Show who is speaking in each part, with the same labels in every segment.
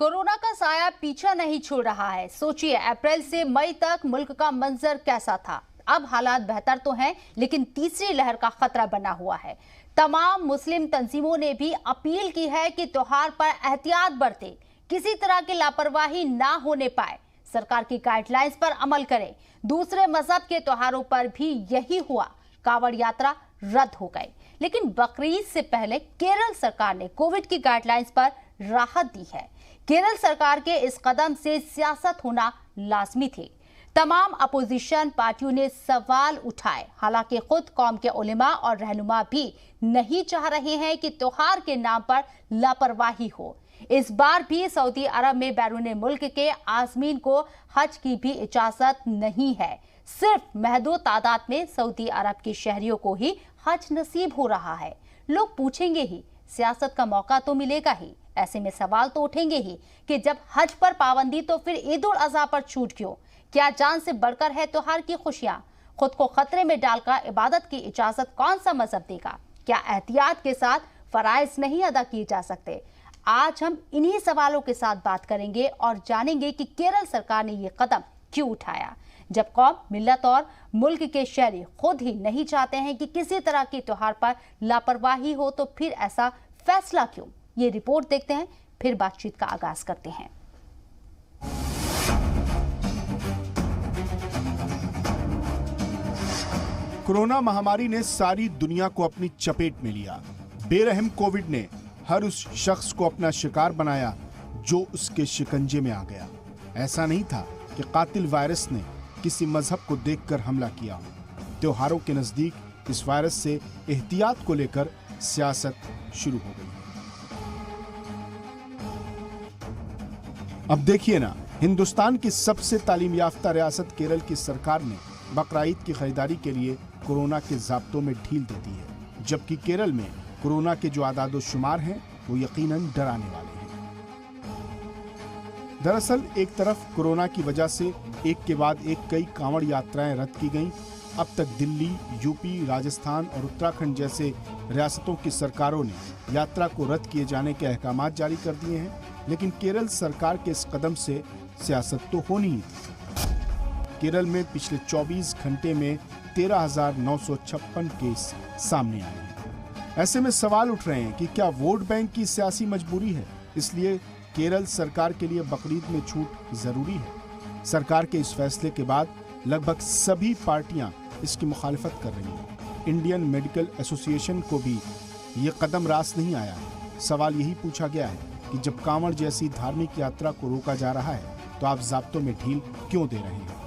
Speaker 1: Corona का साया पीछा नहीं छोड़ रहा है। सोचिए, अप्रैल से मई तक मुल्क का मंजर कैसा था। अब हालात बेहतर तो हैं, लेकिन तीसरी लहर का खतरा बना हुआ है। तमाम मुस्लिम तंजीमों ने भी अपील की है कि त्योहार पर एहतियात बरतें, किसी तरह की लापरवाही ना होने पाए, सरकार की गाइडलाइंस पर अमल करें। दूसरे मजहब के त्योहारों पर भी यही हुआ, कांवड़ यात्रा रद्द हो गई। लेकिन बकरीद से पहले केरल सरकार ने कोविड की गाइडलाइंस पर राहत दी है। केरल सरकार के इस कदम से सियासत होना लाजमी थी। तमाम अपोजिशन पार्टियों ने सवाल उठाए। हालांकि खुद कौम के उलेमा और रहनुमा भी नहीं चाह रहे हैं कि त्योहार के नाम पर लापरवाही हो। इस बार भी सऊदी अरब में बैरून मुल्क के आज़मीन को हज की भी इजाजत नहीं है। सिर्फ महदूद तादाद में सऊदी अरब के शहरियों को ही हज नसीब हो रहा है। लोग पूछेंगे ही, सियासत का मौका तो मिलेगा ही। ऐसे में सवाल तो उठेंगे ही कि जब हज पर पाबंदी तो फिर ईद उल अज़हा पर छूट क्यों? क्या जान से बढ़कर है त्योहार की खुशियां? खुद को खतरे में डालकर इबादत की इजाजत कौन सा मजहब देगा? क्या एहतियात के साथ फराइज नहीं अदा किए जा सकते? आज हम इन्हीं सवालों के साथ बात करेंगे और जानेंगे कि केरल सरकार ने ये कदम क्यों उठाया, जब कौम, मिल्लत और मुल्क के शहरी खुद ही नहीं चाहते हैं कि किसी तरह के त्योहार पर लापरवाही हो, तो फिर ऐसा फैसला क्यों? ये रिपोर्ट देखते हैं, फिर बातचीत का आगाज करते हैं।
Speaker 2: कोरोना महामारी ने सारी दुनिया को अपनी चपेट में लिया। बेरहम कोविड ने हर उस शख्स को अपना शिकार बनाया जो उसके शिकंजे में आ गया। ऐसा नहीं था कि कातिल वायरस ने किसी मजहब को देखकर हमला किया। त्योहारों के नजदीक इस वायरस से एहतियात को लेकर सियासत शुरू हो गई। अब देखिए ना, हिंदुस्तान की सबसे तालीम याफ्ता रियासत केरल की सरकार ने बकरीद की खरीदारी के लिए कोरोना के ज़ाब्तों में ढील दे दी है, जबकि केरल में कोरोना के जो आदाद शुमार हैं वो यकीनन डराने वाले हैं। दरअसल एक तरफ कोरोना की वजह से एक के बाद एक कई कांवड़ यात्राएं रद्द की गईं। अब तक दिल्ली, यूपी, राजस्थान और उत्तराखंड जैसे रियासतों की सरकारों ने यात्रा को रद्द किए जाने के अहकामात जारी कर दिए हैं, लेकिन केरल सरकार के इस कदम से सियासत तो होनी ही थी। केरल में पिछले 24 घंटे में 13,956 केस सामने आए हैं। ऐसे में सवाल उठ रहे हैं कि क्या वोट बैंक की सियासी मजबूरी है, इसलिए केरल सरकार के लिए बकरीद में छूट जरूरी है? सरकार के इस फैसले के बाद लगभग सभी पार्टियां इसकी मुखालिफत कर रही हैं। इंडियन मेडिकल एसोसिएशन को भी ये कदम रास नहीं आया। सवाल यही पूछा गया है कि जब कांवड़ जैसी धार्मिक यात्रा को रोका जा रहा है तो आप ज़ाब्तों में ढील क्यों दे रहे हैं?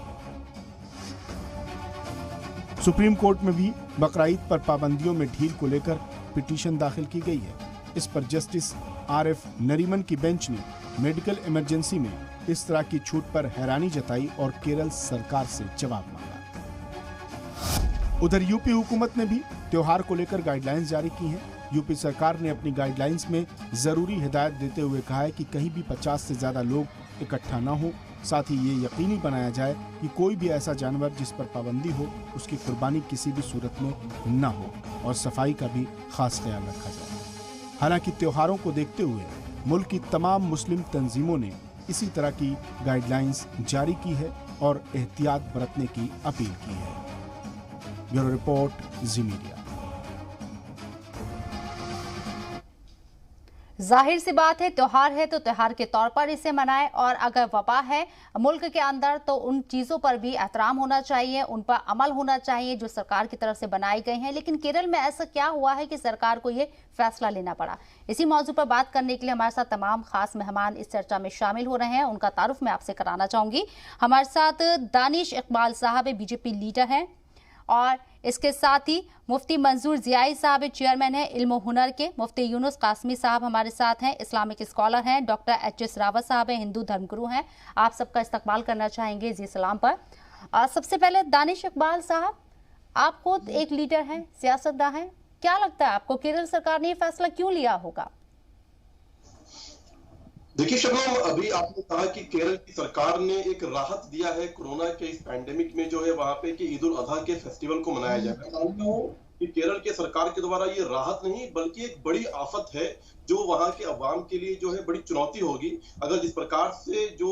Speaker 2: सुप्रीम कोर्ट में भी बकरीद पर पाबंदियों में ढील को लेकर पिटीशन दाखिल की गई है। इस पर जस्टिस आरएफ नरीमन की बेंच ने मेडिकल इमरजेंसी में इस तरह की छूट पर हैरानी जताई और केरल सरकार से जवाब मांगा। उधर यूपी हुकूमत ने भी त्योहार को लेकर गाइडलाइंस जारी की हैं। यूपी सरकार ने अपनी गाइडलाइंस में जरूरी हिदायत देते हुए कहा है कि कहीं भी 50 से ज्यादा लोग इकट्ठा न हो। साथ ही ये यकीनी बनाया जाए कि कोई भी ऐसा जानवर जिस पर पाबंदी हो उसकी कुर्बानी किसी भी सूरत में न हो, और सफाई का भी खास ख्याल रखा जाए। हालांकि त्योहारों को देखते हुए मुल्क की तमाम मुस्लिम तंजीमों ने इसी तरह की गाइडलाइंस जारी की है और एहतियात बरतने की अपील की है। ब्यूरो रिपोर्ट, जी मीडिया।
Speaker 1: जाहिर सी बात है, त्योहार है तो त्योहार के तौर पर इसे मनाएं, और अगर वबा है मुल्क के अंदर तो उन चीज़ों पर भी एहतराम होना चाहिए, उन पर अमल होना चाहिए जो सरकार की तरफ से बनाई गई हैं। लेकिन केरल में ऐसा क्या हुआ है कि सरकार को ये फैसला लेना पड़ा? इसी मौजू पर बात करने के लिए हमारे साथ तमाम खास मेहमान इस चर्चा में शामिल हो रहे हैं। उनका तारुफ मैं आपसे कराना चाहूँगी। हमारे साथ दानिश इकबाल साहब बीजेपी लीडर हैं, और इसके साथ ही मुफ्ती मंजूर जियाई साहब चेयरमैन हैं इल्म हुनर के। मुफ्ती यूनुस कासमी साहब हमारे साथ हैं, इस्लामिक स्कॉलर हैं। Doctor H S. रावत साहब हैं, हिंदू धर्मगुरु हैं। आप सबका इस्तकबाल करना चाहेंगे जी सलाम पर। सबसे पहले दानिश इकबाल साहब, आप खुद एक लीडर हैं, सियासतदान हैं, क्या लगता है आपको केरल सरकार ने ये फैसला क्यों लिया होगा?
Speaker 3: देखिए शबनम, अभी आपने कहा कि केरल की सरकार ने एक राहत दिया है कोरोना के इस पैंडेमिक में, जो है वहां पे कि ईद उल अजहा के फेस्टिवल को मनाया जाए। मैं मानता हूँ कि केरल के सरकार के द्वारा ये राहत नहीं बल्कि एक बड़ी आफत है जो वहां के अवाम के लिए जो है बड़ी चुनौती होगी। अगर जिस प्रकार से जो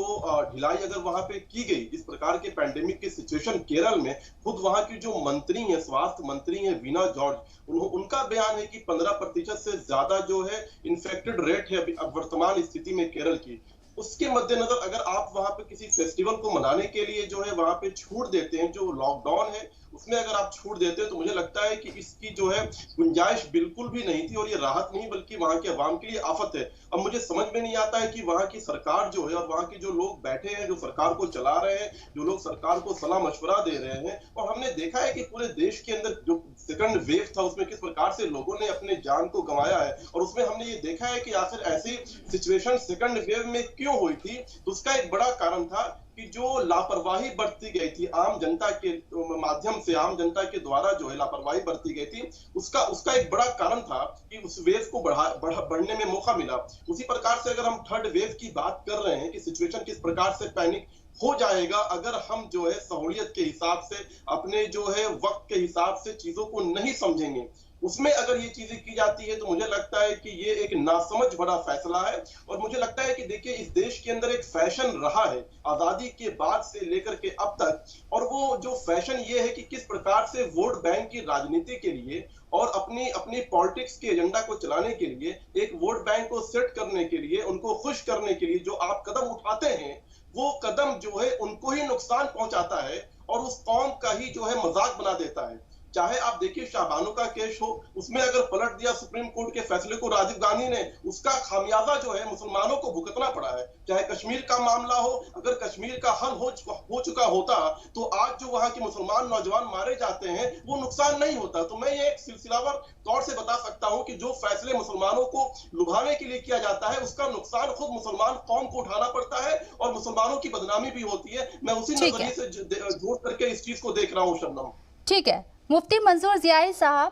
Speaker 3: ढिलाई अगर वहां पे की गई, जिस प्रकार के पैंडेमिक की सिचुएशन केरल में, खुद वहां की जो मंत्री है, स्वास्थ्य मंत्री है वीना जॉर्ज, उनका बयान है कि 15% से ज्यादा जो है इन्फेक्टेड रेट है अभी वर्तमान स्थिति में केरल की। उसके मद्देनजर अगर आप वहां पे किसी फेस्टिवल को मनाने के लिए जो है वहां पे छूट देते हैं, जो लॉकडाउन है उसमें अगर आप छूट देते हैं, तो मुझे लगता है कि इसकी जो है गुंजाइश बिल्कुल भी नहीं थी और ये राहत नहीं बल्कि वहां के अवाम के लिए आफत है। अब मुझे समझ में नहीं आता है कि वहां की सरकार जो है और वहां के जो लोग बैठे हैं, जो सरकार को चला रहे हैं, जो लोग सरकार को सलाह मशवरा दे रहे हैं, और हमने देखा है कि पूरे देश के अंदर जो सेकंड वेव था उसमें किस प्रकार से लोगों ने अपने जान को गंवाया है, और उसमें हमने ये देखा है कि आखिर ऐसी सिचुएशन सेकंड वेव में क्यों हुई थी। तो उसका एक बड़ा कारण था कि जो लापरवाही बरती गई थी आम जनता के माध्यम से, आम जनता के द्वारा जो है लापरवाही बरती गई थी, उसका एक बड़ा कारण था कि उस वेव को बढ़ने में मौका मिला। उसी प्रकार से अगर हम थर्ड वेव की बात कर रहे हैं कि सिचुएशन किस प्रकार से पैनिक हो जाएगा अगर हम जो है सहूलियत के हिसाब से, अपने जो है वक्त के हिसाब से चीजों को नहीं समझेंगे, उसमें अगर ये चीजें की जाती है तो मुझे लगता है कि ये एक नासमझ भरा फैसला है। और मुझे लगता है कि देखिए इस देश के अंदर एक फैशन रहा है आजादी के बाद से लेकर के अब तक, और वो जो फैशन ये है कि किस प्रकार से वोट बैंक की राजनीति के लिए और अपनी अपनी पॉलिटिक्स के एजेंडा को चलाने के लिए, एक वोट बैंक को सेट करने के लिए, उनको खुश करने के लिए जो आप कदम उठाते हैं, वो कदम जो है उनको ही नुकसान पहुंचाता है और उस कौम का ही जो है मजाक बना देता है। चाहे आप देखिए शाहबानो का केस हो, उसमें अगर पलट दिया सुप्रीम कोर्ट के फैसले को राजीव गांधी ने, उसका खामियाजा जो है मुसलमानों को भुगतना पड़ा है। चाहे कश्मीर का मामला हो, अगर कश्मीर का हल हो चुका होता तो आज जो वहां के मुसलमान नौजवान मारे जाते हैं वो नुकसान नहीं होता। तो मैं ये एक सिलसिलावार तौर से बता सकता हूं कि जो फैसले मुसलमानों को लुभाने के लिए किया जाता है उसका नुकसान खुद मुसलमान कौम को उठाना पड़ता है और मुसलमानों की बदनामी भी होती है। मैं उसी नजरिए से जोड़ करके इस चीज को देख रहा हूँ शबनम।
Speaker 1: ठीक है, मुफ्ती मंजूर ज़ियाई साहब,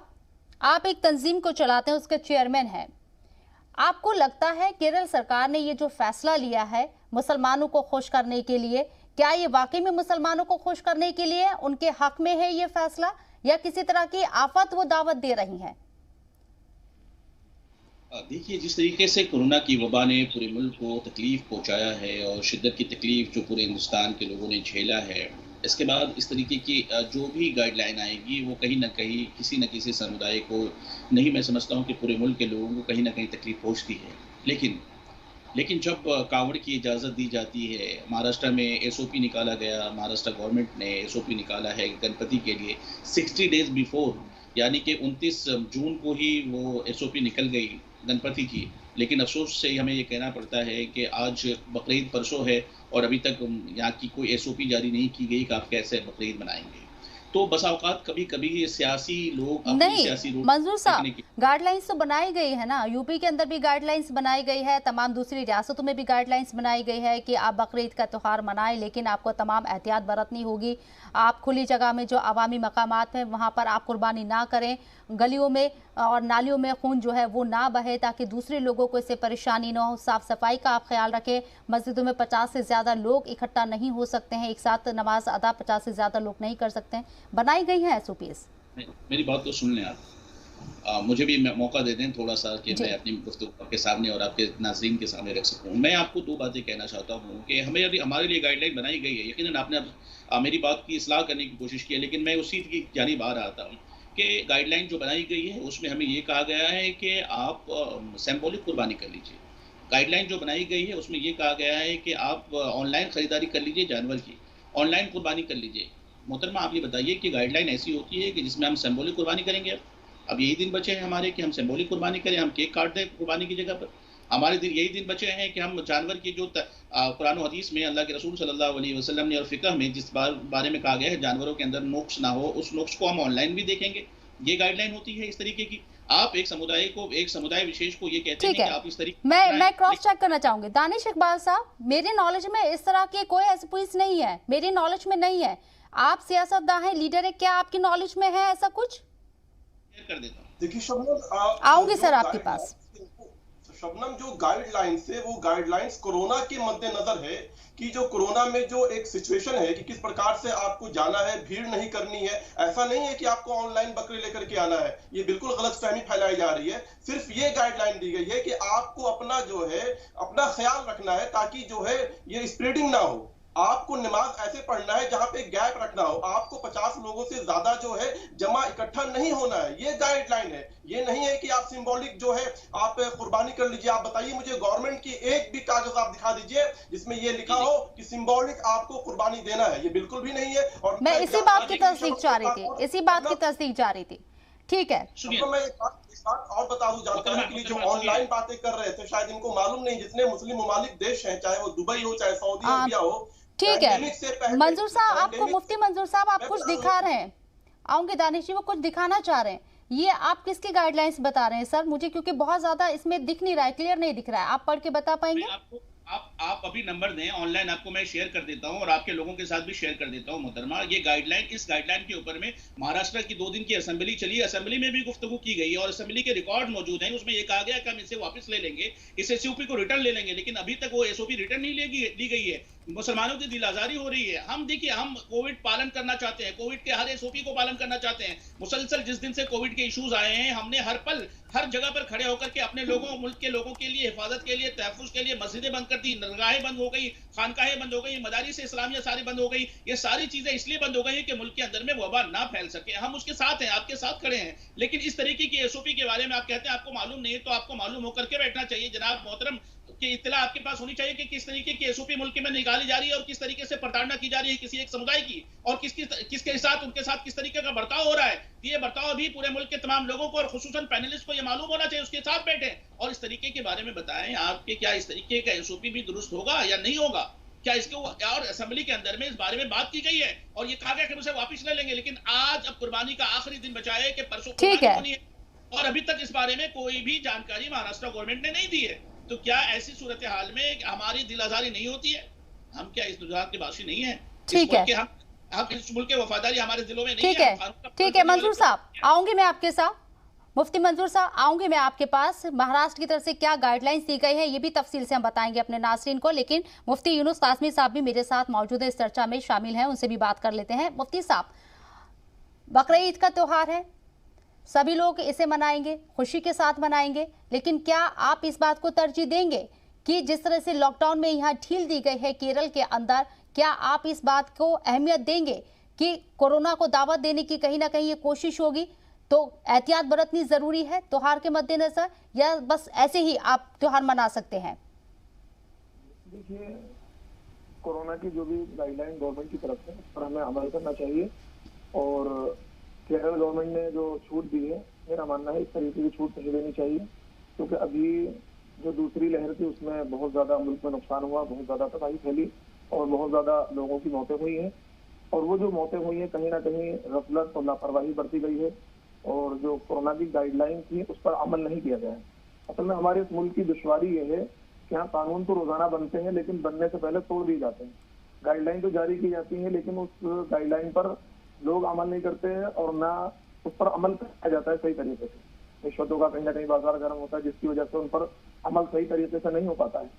Speaker 1: आप एक तंजीम को चलाते हैं, उसके चेयरमैन हैं। आपको लगता है केरल सरकार ने ये जो फैसला लिया है मुसलमानों को खुश करने के लिए, क्या ये वाकई में मुसलमानों को खुश करने के लिए उनके हक में है ये फैसला, या किसी तरह की आफत वो दावत दे रही हैं?
Speaker 4: देखिए, जिस तरीके से कोरोना की वबा ने पूरे मुल्क को तकलीफ पहुंचाया है और शिद्दत की तकलीफ जो पूरे हिंदुस्तान के लोगों ने झेला है, इसके बाद इस तरीके की जो भी गाइडलाइन आएगी वो कहीं ना कहीं किसी न किसी समुदाय को, नहीं मैं समझता हूँ कि पूरे मुल्क के लोगों को कहीं ना कहीं तकलीफ पहुँचती है। लेकिन जब कांवड़ की इजाज़त दी जाती है, महाराष्ट्र में एसओपी निकाला गया, महाराष्ट्र गवर्नमेंट ने एसओपी निकाला है गणपति के लिए 60 डेज बिफोर, यानी कि 29 जून को ही वो एसओपी निकल गई गणपति की। लेकिन अफसोस से हमें ये कहना पड़ता है कि आज बकरीद परसों है और अभी तक यहाँ की कोई एसओपी जारी नहीं की गई कि आप कैसे बकरीद मनाएंगे। तो बसा औकात कभी कभी सियासी लोग
Speaker 1: नहीं, मंजूर साहब, गाइडलाइंस तो बनाई गई है ना, यूपी के अंदर भी गाइडलाइंस बनाई गई है, तमाम दूसरी रियासतों में भी गाइडलाइंस बनाई गई है कि आप बकरीद का त्यौहार मनाएं, लेकिन आपको तमाम एहतियात बरतनी होगी। आप खुली जगह में जो अवामी मकामात हैं वहाँ पर आप कुर्बानी ना करें, गलियों में और नालियों में खून जो है वो ना बहे ताकि दूसरे लोगों को इससे परेशानी ना हो। साफ सफाई का आप ख्याल रखें, मस्जिदों में 50 से ज़्यादा लोग इकट्ठा नहीं हो सकते हैं, एक साथ नमाज अदा 50 से ज़्यादा लोग नहीं कर सकते हैं। बनाई गई है एसओपीएस।
Speaker 4: मेरी बात तो सुन लें आप, मुझे भी मौका दे दें थोड़ा सा कि मैं अपनी गुफ्तगू आपके सामने और आपके नाज़रीन के सामने रख सकूं। मैं आपको दो बातें कहना चाहता हूं कि हमारे लिए गाइडलाइन बनाई गई है। यकीनन आपने मेरी बात की इस्लाह करने की कोशिश की है, लेकिन मैं उसी की जानिब आ रहा था कि गाइडलाइन जो बनाई गई है उसमें हमें ये कहा गया है कि आप सिंबॉलिक कुर्बानी कर लीजिए। गाइडलाइन जो बनाई गई है उसमें ये कहा गया है कि आप ऑनलाइन ख़रीदारी कर लीजिए, जानवर की ऑनलाइन कुर्बानी कर लीजिए। मोहतरमा, आप ये बताइए कि गाइडलाइन ऐसी होती है कि जिसमें हम सिंबॉलिक कुर्बानी करेंगे। अब यही दिन बचे हैं हमारे कि हम सिंबॉलिक कुर्बानी करें, हम केक काट दें कुर्बानी की जगह पर। हमारे दिन यही दिन बचे हैं कि हम जानवर की जो कुरान और हदीस में अल्लाह के रसूल सल्लल्लाहु अलैहि वसल्लम ने और फ़िक़ह में जिस बारे में कहा गया है जानवरों के अंदर नुक्स ना हो, उस नुक्स को हम ऑनलाइन भी देखेंगे। ये गाइडलाइन होती है इस तरीके की। आप एक समुदाय विशेष को ये कहते हैं कि आप इस तरीके
Speaker 1: मैं क्रॉस चेक करना चाहूंगी। दानिश इकबाल साहब, मेरे नॉलेज में इस तरह के कोई एसओपीएस नहीं है, मेरी नॉलेज में नहीं है। आप सियासतदान हैं, लीडर है, क्या आपकी नॉलेज में है ऐसा कुछ?
Speaker 4: कर देता हूं।
Speaker 3: देखिए शबनम,
Speaker 1: आऊंगी सर आपके पास।
Speaker 3: शबनम, जो गाइडलाइंस है वो गाइडलाइंस कोरोना के मद्देनजर है कि जो कोरोना में जो एक सिचुएशन है कि किस प्रकार से आपको जाना है, भीड़ नहीं करनी है। ऐसा नहीं है कि आपको ऑनलाइन बकरे लेकर के आना है, ये बिल्कुल गलतफहमी फैलाई जा रही है। सिर्फ ये गाइडलाइन दी गई है कि आपको अपना जो है अपना ख्याल रखना है ताकि जो है ये स्प्रेडिंग ना हो। आपको नमाज ऐसे पढ़ना है जहां पे गैप रखना हो, आपको 50 लोगों से ज्यादा जो है जमा इकट्ठा नहीं होना है, ये गाइडलाइन है। ये नहीं है कि आप सिंबॉलिक जो है आप कुर्बानी कर लीजिए। आप बताइए मुझे गवर्नमेंट की एक भी कागज आप दिखा दीजिए जिसमें ये लिखा हो कि सिंबॉलिक आपको कुर्बानी देना है, ये बिल्कुल भी नहीं है। और
Speaker 1: मैं इसी बात की तस्दीक चाह रही थी, इसी बात की तस्दीक चाह रही थी। ठीक है,
Speaker 3: तो मैं एक बात और बता दूं जानकारी के लिए, जो ऑनलाइन बातें कर रहे थे शायद इनको मालूम नहीं, जितने मुस्लिम ममालिक देश हैं, चाहे वो दुबई हो चाहे सऊदी अरबिया हो।
Speaker 1: ठीक है मंजूर साहब, आपको मुफ्ती मंजूर साहब आप कुछ दिखा रहे हैं, आऊंगे दानिश जी, वो कुछ दिखाना चाह रहे हैं। ये आप किसकी गाइडलाइंस बता रहे हैं सर मुझे, क्योंकि बहुत ज्यादा इसमें दिख नहीं रहा है, क्लियर नहीं दिख रहा है, आप पढ़ के बता पाएंगे?
Speaker 4: आप अभी नंबर दें, ऑनलाइन आपको मैं शेयर कर देता हूं और आपके लोगों के साथ भी शेयर कर देता हूं मोहतरमा। ये गाइडलाइन, इस गाइडलाइन के ऊपर में महाराष्ट्र की 2 दिन की असेंबली चली, असेंबली में भी गुफ्तगू की गई और असेंबली के रिकॉर्ड मौजूद हैं। उसमें ये कहा गया कि हम इसे वापस ले लेंगे, इस एसओपी को रिटर्न ले लेंगे, लेकिन अभी तक वो एसओपी रिटर्न नहीं ली गई है। मुसलमानों की दिल आजारी हो रही है। हम देखिए, हम कोविड पालन करना चाहते हैं, कोविड के हर एसओपी को पालन करना चाहते हैं। मुसलसल जिस दिन से कोविड के इश्यूज आए हैं, हमने हर पल हर जगह पर खड़े होकर के अपने लोगों, मुल्क के लोगों के लिए हिफाजत के लिए, तहफ्फुज के लिए मस्जिदें बंद कर दी, दरगाहें बंद हो गई, खानकाहें बंद हो गई, मदारिस इस्लामिया सारी बंद हो गई। ये सारी चीजें इसलिए बंद हो गई कि मुल्क के अंदर में वबा ना फैल सके। हम उसके साथ हैं, आपके साथ खड़े हैं, लेकिन इस तरीके की एसओपी के बारे में आप कहते हैं आपको मालूम नहीं है, तो आपको मालूम होकर के बैठना चाहिए जनाब मोहतरम, कि इत्तला आपके पास होनी चाहिए कि किस तरीके की एसओपी मुल्क में निकाली जा रही है और किस तरीके से प्रताड़ना की जा रही है किसी एक समुदाय की, और किसके साथ, उनके साथ किस तरीके का बर्ताव हो रहा है। ये बर्ताव भी पूरे मुल्क के तमाम लोगों को और खुसूसन पैनलिस्ट को ये मालूम होना चाहिए, उसके साथ बैठे और इस तरीके के बारे में बताएं आपके क्या इस तरीके का एसओपी भी दुरुस्त होगा या नहीं होगा, क्या इसके और असेंबली के अंदर में इस बारे में बात की गई है और ये कहा गया कि उसे वापस ले लेंगे, लेकिन आज अब कुर्बानी का आखिरी दिन बचा है कि परसों कुर्बानी होनी है और अभी तक इस बारे में कोई भी जानकारी महाराष्ट्र गवर्नमेंट ने नहीं दी है। तो क्या ऐसी सूरत हाल में हमारी दिल आजारी नहीं होती है? हम क्या इस गुजरात के वासी नहीं है?
Speaker 1: ठीक है,
Speaker 4: हम इस मुल्क के वफादारी हमारे दिलों में नहीं है।
Speaker 1: ठीक है मंजूर साहब, आऊंगी मैं आपके साथ, मुफ्ती मंजूर साहब आऊंगी मैं आपके पास। महाराष्ट्र की तरफ से क्या गाइडलाइंस दी गई है ये भी तफसील से हम बताएंगे अपने नाज़रीन को, लेकिन मुफ्ती यूनुस कासमी साहब भी मेरे साथ मौजूद है, इस चर्चा में शामिल हैं, उनसे भी बात कर लेते हैं। मुफ्ती साहब, बकरीद ईद का त्योहार है, सभी लोग इसे मनाएंगे, खुशी के साथ मनाएंगे, लेकिन क्या आप इस बात को तरजीह देंगे कि जिस तरह से लॉकडाउन में यहाँ ढील दी गई है केरल के अंदर, क्या आप इस बात को अहमियत देंगे कि कोरोना को दावत देने की कहीं ना कहीं ये कोशिश होगी, तो एहतियात बरतनी जरूरी है त्योहार के मद्देनजर, या बस ऐसे ही आप त्योहार मना सकते हैं?
Speaker 5: देखिए, कोरोना की जो भी गाइडलाइन गवर्नमेंट की तरफ से उस पर हमें अमल करना चाहिए और केरल गवर्नमेंट ने जो छूट दी है, मेरा मानना है इस तरीके की छूट नहीं देनी चाहिए, क्योंकि अभी जो दूसरी लहर थी उसमें बहुत ज्यादा मुल्क में नुकसान हुआ, बहुत ज्यादा तबाही फैली और बहुत ज्यादा लोगों की मौतें हुई हैं। और वो जो मौतें हुई हैं कहीं ना कहीं गफलत और लापरवाही बरती गई है और जो कोरोना की गाइडलाइन थी उस पर अमल नहीं किया गया है। असल में हमारे इस मुल्क की दुश्वारी ये है कि यहाँ कानून तो रोजाना बनते हैं लेकिन बनने से पहले तोड़ दिए जाते हैं। गाइडलाइन तो जारी की जाती है लेकिन उस गाइडलाइन पर लोग अमल नहीं करते हैं और ना उस पर अमल किया जाता है सही तरीके से। रिश्वतों का कहीं ना कहीं बाजार गर्म होता है जिसकी वजह से उन पर अमल सही तरीके से नहीं हो पाता है।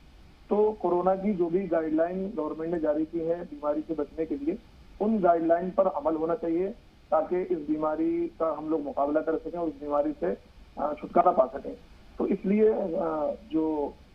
Speaker 5: तो कोरोना की जो भी गाइडलाइन गवर्नमेंट ने जारी की है बीमारी से बचने के लिए, उन गाइडलाइन पर अमल होना चाहिए ताकि इस बीमारी का हम लोग मुकाबला कर सकें और इस बीमारी से छुटकारा पा सकें। तो इसलिए जो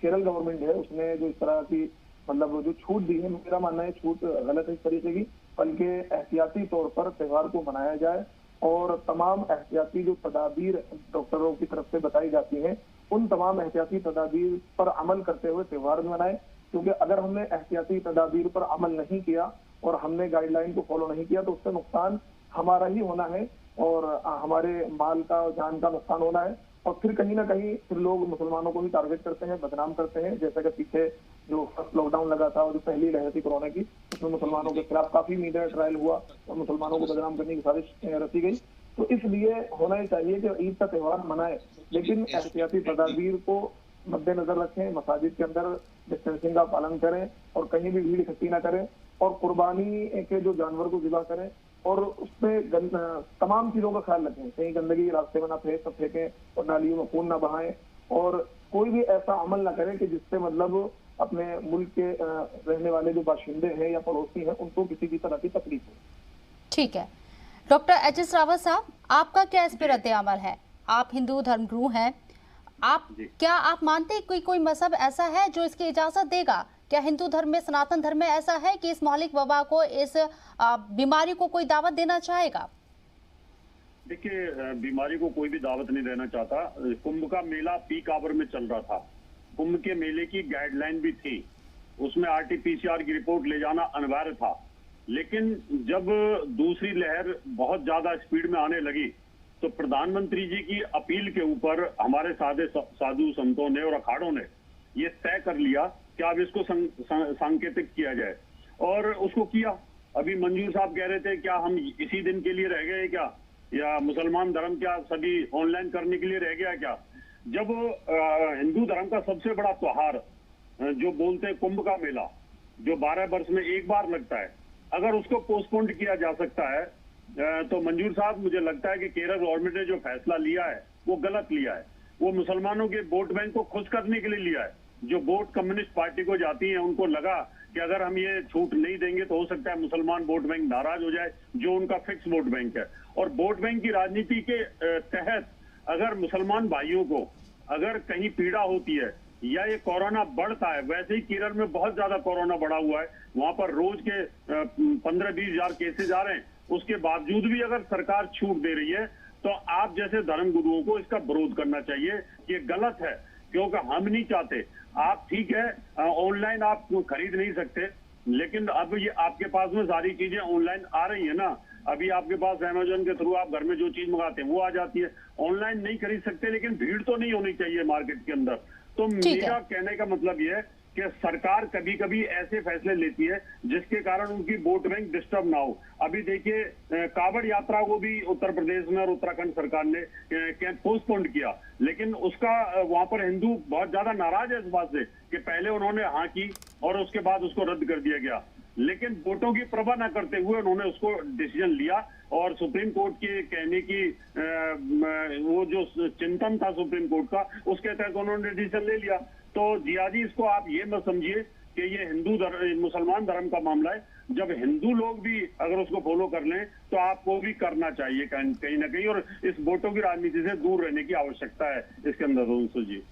Speaker 5: केरल गवर्नमेंट है उसने जो इस तरह की मतलब जो छूट दी है, मेरा मानना है छूट गलत है इस तरीके की, बल्कि एहतियाती तौर पर त्योहार को मनाया जाए और तमाम एहतियाती जो तदाबीर डॉक्टरों की तरफ से बताई जाती हैं उन तमाम एहतियाती तदाबीर पर अमल करते हुए त्योहार मनाएं। क्योंकि अगर हमने एहतियाती तदाबीर पर अमल नहीं किया और हमने गाइडलाइन को फॉलो नहीं किया तो उससे नुकसान हमारा ही होना है और हमारे माल का और जान का नुकसान होना है और फिर कहीं ना कहीं फिर लोग मुसलमानों को भी टारगेट करते हैं, बदनाम करते हैं। जैसा कि पीछे जो फर्स्ट लॉकडाउन लगा था और जो पहली लहर थी कोरोना की, उसमें मुसलमानों के खिलाफ काफी मीडिया ट्रायल हुआ और मुसलमानों को बदनाम करने की साजिश रची गई। तो इसलिए होना ही चाहिए कि ईद का त्योहार मनाए लेकिन एहतियाती तदाबीर को मद्देनजर रखें, मसाजिद के अंदर डिस्टेंसिंग का पालन करें और कहीं भी भीड़ इकट्ठी ना करें और कुर्बानी के जो जानवर को ज़िबा करें और उसमें तमाम चीजों का ख्याल रखें, कहीं गंदगी रास्ते में ना फेंकें और नालियों में खून ना बहाएं और कोई भी ऐसा अमल ना करे कि जिससे मतलब अपने मुल्क के रहने वाले जो बाशिंदे हैं या पड़ोसी हैं उनको किसी भी तरह की तकलीफ हो।
Speaker 1: ठीक है, डॉक्टर एच.एस. रावत साहब, आपका क्या इस पर रद्द अमल है? आप हिंदू धर्मगुरु हैं, क्या आप मानते हैं कि कोई मजहब ऐसा है जो इसकी इजाजत देगा? क्या हिंदू धर्म में, सनातन धर्म में ऐसा है कि इस मौलिक वबा को, इस बीमारी को कोई दावत देना चाहेगा?
Speaker 6: देखिए, बीमारी को कोई भी दावत नहीं देना चाहता। कुंभ का मेला पीक आवर में चल रहा था, कुंभ के मेले की गाइडलाइन भी थी, उसमें RT-PCR की रिपोर्ट ले जाना अनिवार्य था। लेकिन जब दूसरी लहर बहुत ज्यादा स्पीड में आने लगी तो प्रधानमंत्री जी की अपील के ऊपर हमारे साधु संतों ने और अखाड़ों ने ये तय कर लिया कि अब इसको सांकेतिक किया जाए, और उसको किया। अभी मंजूर साहब कह रहे थे क्या हम इसी दिन के लिए रह गए क्या, या मुसलमान धर्म क्या सभी ऑनलाइन करने के लिए रह गया क्या? जब हिंदू धर्म का सबसे बड़ा त्योहार जो बोलते हैं कुंभ का मेला, जो 12 वर्ष में एक बार लगता है, अगर उसको पोस्टपोन किया जा सकता है तो मंजूर साहब, मुझे लगता है कि केरल गवर्नमेंट ने जो फैसला लिया है वो गलत लिया है। वो मुसलमानों के वोट बैंक को खुश करने के लिए लिया है। जो वोट कम्युनिस्ट पार्टी को जाती है उनको लगा कि अगर हम ये छूट नहीं देंगे तो हो सकता है मुसलमान वोट बैंक नाराज हो जाए, जो उनका फिक्स वोट बैंक है। और वोट बैंक की राजनीति के तहत अगर मुसलमान भाइयों को अगर कहीं पीड़ा होती है या ये कोरोना बढ़ता है, वैसे ही केरल में बहुत ज्यादा कोरोना बढ़ा हुआ है, वहां पर रोज के 15-20 हजार केसेज आ रहे हैं, उसके बावजूद भी अगर सरकार छूट दे रही है तो आप जैसे धर्म गुरुओं को इसका विरोध करना चाहिए। ये गलत है, क्योंकि हम नहीं चाहते। आप ठीक है ऑनलाइन आप खरीद नहीं सकते, लेकिन अब ये आपके पास में सारी चीजें ऑनलाइन आ रही है ना। अभी आपके पास अमेज़न के थ्रू आप घर में जो चीज मंगाते हैं वो आ जाती है। ऑनलाइन नहीं खरीद सकते, लेकिन भीड़ तो नहीं होनी चाहिए मार्केट के अंदर। तो मेरा कहने का मतलब ये है कि सरकार कभी कभी ऐसे फैसले लेती है जिसके कारण उनकी वोट बैंक डिस्टर्ब ना हो। अभी देखिए, कांवड़ यात्रा को भी उत्तर प्रदेश में और उत्तराखंड सरकार ने पोस्टपोन किया, लेकिन उसका वहां पर हिंदू बहुत ज्यादा नाराज है इस बात से कि पहले उन्होंने हाँ की और उसके बाद उसको रद्द कर दिया गया। लेकिन वोटों की परवाह न करते हुए उन्होंने उसको डिसीजन लिया, और सुप्रीम कोर्ट के कहने की वो जो चिंतन था सुप्रीम कोर्ट का, उसके तहत उन्होंने डिसीजन ले लिया। तो जियाजी, इसको आप ये मत समझिए कि ये मुसलमान धर्म का मामला है। जब हिंदू लोग भी अगर उसको फॉलो कर लें तो आपको भी करना चाहिए कहीं ना कहीं, और इस वोटों की राजनीति से दूर रहने की आवश्यकता है इसके अंदर। जी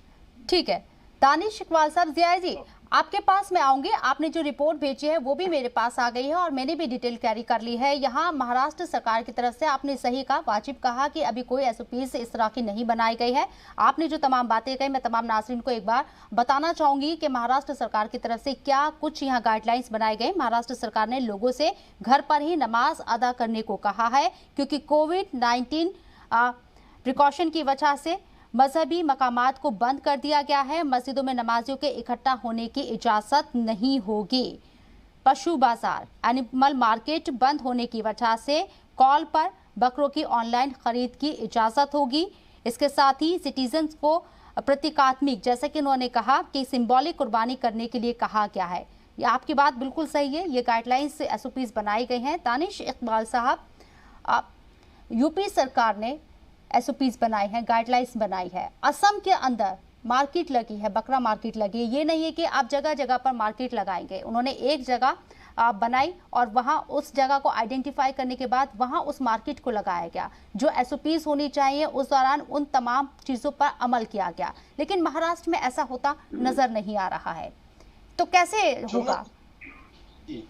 Speaker 6: ठीक है,
Speaker 1: दानिश इकबाल साहब, जिया जी आपके पास मैं आऊंगी। आपने जो रिपोर्ट भेजी है वो भी मेरे पास आ गई है और मैंने भी डिटेल कैरी कर ली है। यहाँ महाराष्ट्र सरकार की तरफ से आपने सही कहा, वाजिब कहा कि अभी कोई SOPs इस तरह की नहीं बनाई गई है। आपने जो तमाम बातें कही, मैं तमाम नाज़रीन को एक बार बताना चाहूंगी कि महाराष्ट्र सरकार की तरफ से क्या कुछ यहाँ गाइडलाइंस बनाए गए। महाराष्ट्र सरकार ने लोगों से घर पर ही नमाज अदा करने को कहा है, क्योंकि कोविड-19 प्रिकॉशन की वजह से मजहबी मकामात को बंद कर दिया गया है। मस्जिदों में नमाजियों के इकट्ठा होने की इजाजत नहीं होगी। पशु बाजार, एनिमल मार्केट बंद होने की वजह से कॉल पर बकरों की ऑनलाइन खरीद की इजाजत होगी। इसके साथ ही सिटीजन्स को प्रतीकात्मक, जैसे कि उन्होंने कहा कि सिंबॉलिक कुर्बानी करने के लिए कहा गया है। ये आपकी बात बिल्कुल सही है, ये गाइडलाइंस SOPs बनाई गई हैं। दानिश इकबाल साहब, यूपी सरकार ने SOPs बनाई हैं, गाइडलाइंस बनाई है। असम के अंदर मार्केट लगी है, बकरा मार्केट लगी है। ये नहीं है कि आप जगह जगह पर मार्केट लगाएंगे। उन्होंने एक जगह बनाई और वहां उस जगह को आइडेंटिफाई करने के बाद वहां उस मार्केट को लगाया गया। जो SOPs होनी चाहिए उस दौरान उन तमाम चीज़ों पर अमल किया गया, लेकिन महाराष्ट्र में ऐसा होता नजर नहीं आ रहा है। तो कैसे होगा?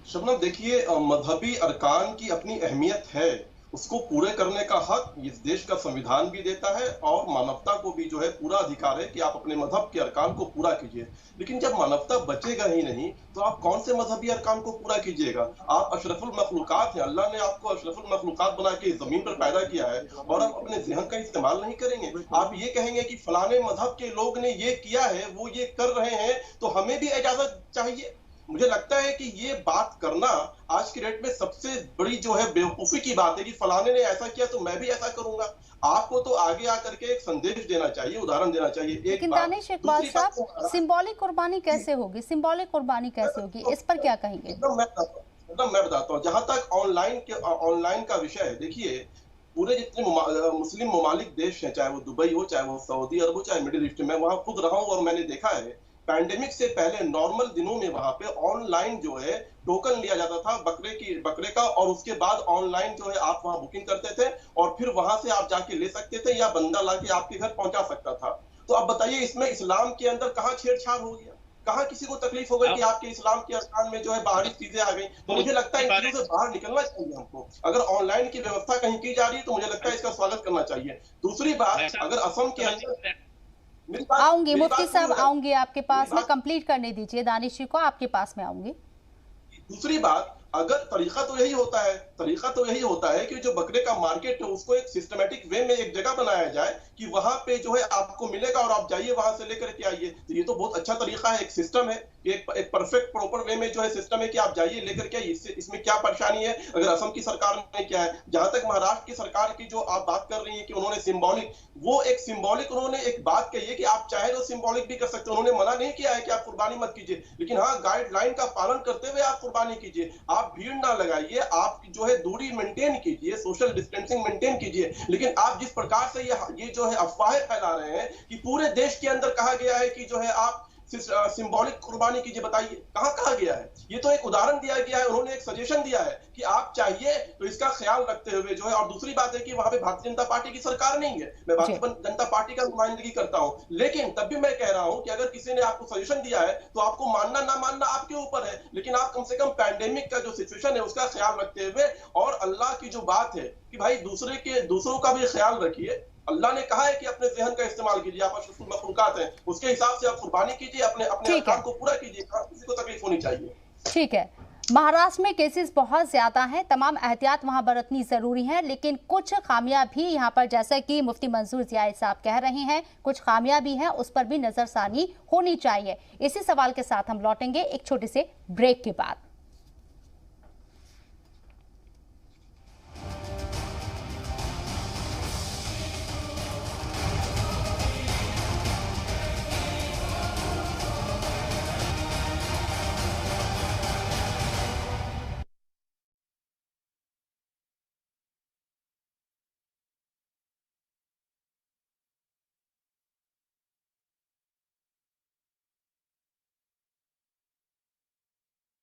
Speaker 3: शबनम, देखिए, मजहबी अरकान की अपनी अहमियत है, उसको पूरे करने का हक इस देश का संविधान भी देता है और मानवता को भी जो है पूरा अधिकार है कि आप अपने मजहब के अरकान को पूरा कीजिए। लेकिन जब मानवता बचेगा ही नहीं तो आप कौन से मजहबी अरकान को पूरा कीजिएगा? आप अशरफुल मखलूकात हैं, अल्लाह ने आपको अशरफुल मखलूकात बना के जमीन पर पैदा किया है और आप अपने ज़हन का इस्तेमाल नहीं करेंगे। आप ये कहेंगे कि फलाने मजहब के लोग ने ये किया है, वो ये कर रहे हैं, तो हमें भी इजाजत चाहिए। मुझे लगता है कि ये बात करना आज की डेट में सबसे बड़ी जो है बेवकूफी की बात है कि फलाने ने ऐसा किया तो मैं भी ऐसा करूंगा। आपको तो आगे आकर के एक संदेश देना चाहिए, उदाहरण देना चाहिए।
Speaker 1: लेकिन दानिश इकबाल साहब, सिंबॉलिक कुर्बानी कैसे होगी? सिंबॉलिक कुर्बानी कैसे होगी, इस पर क्या कहेंगे?
Speaker 3: मैं बताता हूँ। जहां तक ऑनलाइन का विषय है, देखिए, पूरे जितने मुस्लिम ममालिक देश हैं, चाहे वो दुबई हो, चाहे वो सऊदी अरब हो, चाहे मिडिल ईस्ट में, वहां खुद रहा हूं और मैंने देखा है पैंडेमिक से पहले नॉर्मल दिनों में वहां पे ऑनलाइन जो है टोकन लिया जाता था बकरे का, और उसके बाद ऑनलाइन जो है आप वहां बुकिंग करते थे और फिर वहां से आप जाके ले सकते थे या बंदा लाके आपके घर पहुंचा सकता था। तो अब बताइए इसमें इस्लाम के अंदर कहाँ छेड़छाड़ हो गया, कहाँ किसी को तकलीफ हो गई कि आपके इस्लाम के अरकान में जो है बाहरी चीजें आ गई। तो मुझे लगता है इन चीजों से बाहर निकलना चाहिए हमको। अगर ऑनलाइन की व्यवस्था कहीं की जा रही है तो मुझे लगता है इसका स्वागत करना चाहिए। दूसरी बात, अगर असम के अंदर
Speaker 1: आऊंगी मुफ्ती साहब, आऊंगी आपके पास में, कंप्लीट करने दीजिए दानिश जी को, आपके पास में आऊंगी।
Speaker 3: दूसरी बात, अगर तरीका तो यही होता है कि जो बकरे का मार्केट है उसको एक सिस्टमेटिक वे में एक जगह बनाया जाए कि वहां पे जो है आपको मिलेगा और आप जाइए वहां से लेकर के आइए। तो ये तो बहुत अच्छा तरीका है, एक सिस्टम है, एक परफेक्ट प्रॉपर वे में जो है सिस्टम है कि आप जाइए लेकर के आइए। इसमें क्या परेशानी है? अगर असम की सरकार ने क्या है, जहां तक महाराष्ट्र की सरकार की जो आप बात कर रही है कि उन्होंने सिंबॉलिक उन्होंने एक बात कही है कि आप चाहे तो सिंबॉलिक भी कर सकते हो। उन्होंने मना नहीं किया है कि आप कुर्बानी मत कीजिए, लेकिन हाँ गाइडलाइन का पालन करते हुए आप कुर्बानी कीजिए। आप भीड़ ना लगाइए, आप जो है दूरी मेंटेन कीजिए, सोशल डिस्टेंसिंग मेंटेन कीजिए। लेकिन आप जिस प्रकार से ये जो है अफवाहें फैला रहे हैं कि पूरे देश के अंदर कहा गया है कि जो है आप सिंबॉलिक कुर्बानी कीजिए, बताइए कहां कहा गया है? ये तो एक उदाहरण दिया गया है, उन्होंने एक सजेशन दिया है कि आप चाहिए तो इसका ख्याल रखते हुए जो है। और दूसरी बात है कि वहां पे भारतीय जनता पार्टी की सरकार नहीं है, मैं भारतीय जनता पार्टी का नुमाइंदगी करता हूं, लेकिन तब भी मैं कह रहा हूं कि अगर किसी ने आपको सजेशन दिया है तो आपको मानना ना मानना आपके ऊपर है, लेकिन आप कम से कम पैंडेमिक का जो सिचुएशन है उसका ख्याल रखते हुए, और अल्लाह की जो बात है कि भाई दूसरों का भी ख्याल रखिए। अल्लाह ने कहा है कि अपने ज़हन का इस्तेमाल कीजिए, आप अशरफुल मखलूकात हैं, उसके हिसाब से आप कुर्बानी कीजिए, अपने अरकान को पूरा कीजिए, किसी को तकलीफ होनी चाहिए।
Speaker 1: ठीक है, महाराष्ट्र में केसेस बहुत ज्यादा हैं, तमाम एहतियात वहां बरतनी जरूरी है, लेकिन कुछ खामियां भी यहां पर, जैसे कि मुफ्ती मंजूर ज़ियाई साहब कह रहे हैं, कुछ खामियां भी हैं, उस पर भी नजरसानी होनी चाहिए। इसी सवाल के साथ हम लौटेंगे एक छोटे से ब्रेक के बाद।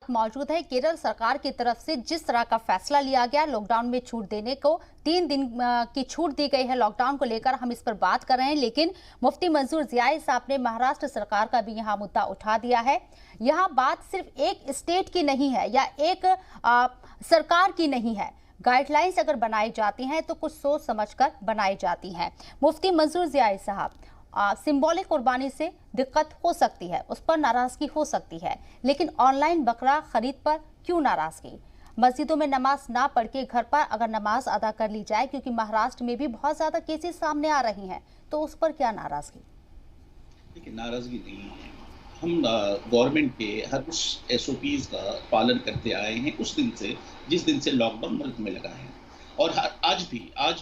Speaker 1: मौजूद है केरल सरकार की तरफ से जिस तरह का फैसला लिया गया लॉकडाउन में छूट देने को, 3 दिन की छूट दी गई है लॉकडाउन को लेकर, हम इस पर बात कर रहे हैं। लेकिन मुफ्ती मंजूर ज़ियाई साहब ने महाराष्ट्र सरकार का भी यहाँ मुद्दा उठा दिया है। यहाँ बात सिर्फ एक स्टेट की नहीं है या एक सरकार की नहीं है, गाइडलाइंस अगर बनाई जाती हैं तो कुछ सोच समझकर बनाई जाती हैं। मुफ्ती मंजूर ज़ियाई साहब, सिंबॉलिक कुर्बानी से दिक्कत हो सकती है, उस पर नाराजगी हो सकती है, लेकिन ऑनलाइन बकरा खरीद पर क्यों नाराजगी? मस्जिदों में नमाज ना पढ़ के घर पर अगर नमाज अदा कर ली जाए, क्योंकि महाराष्ट्र में भी बहुत ज्यादा केसेस सामने आ रही हैं, तो उस पर क्या नाराजगी?
Speaker 4: देखिए, नाराजगी नहीं है, हम गवर्नमेंट के हर उस SOPs का पालन करते आए हैं उस दिन से जिस दिन से लॉकडाउन मुल्क में लगा है। और आज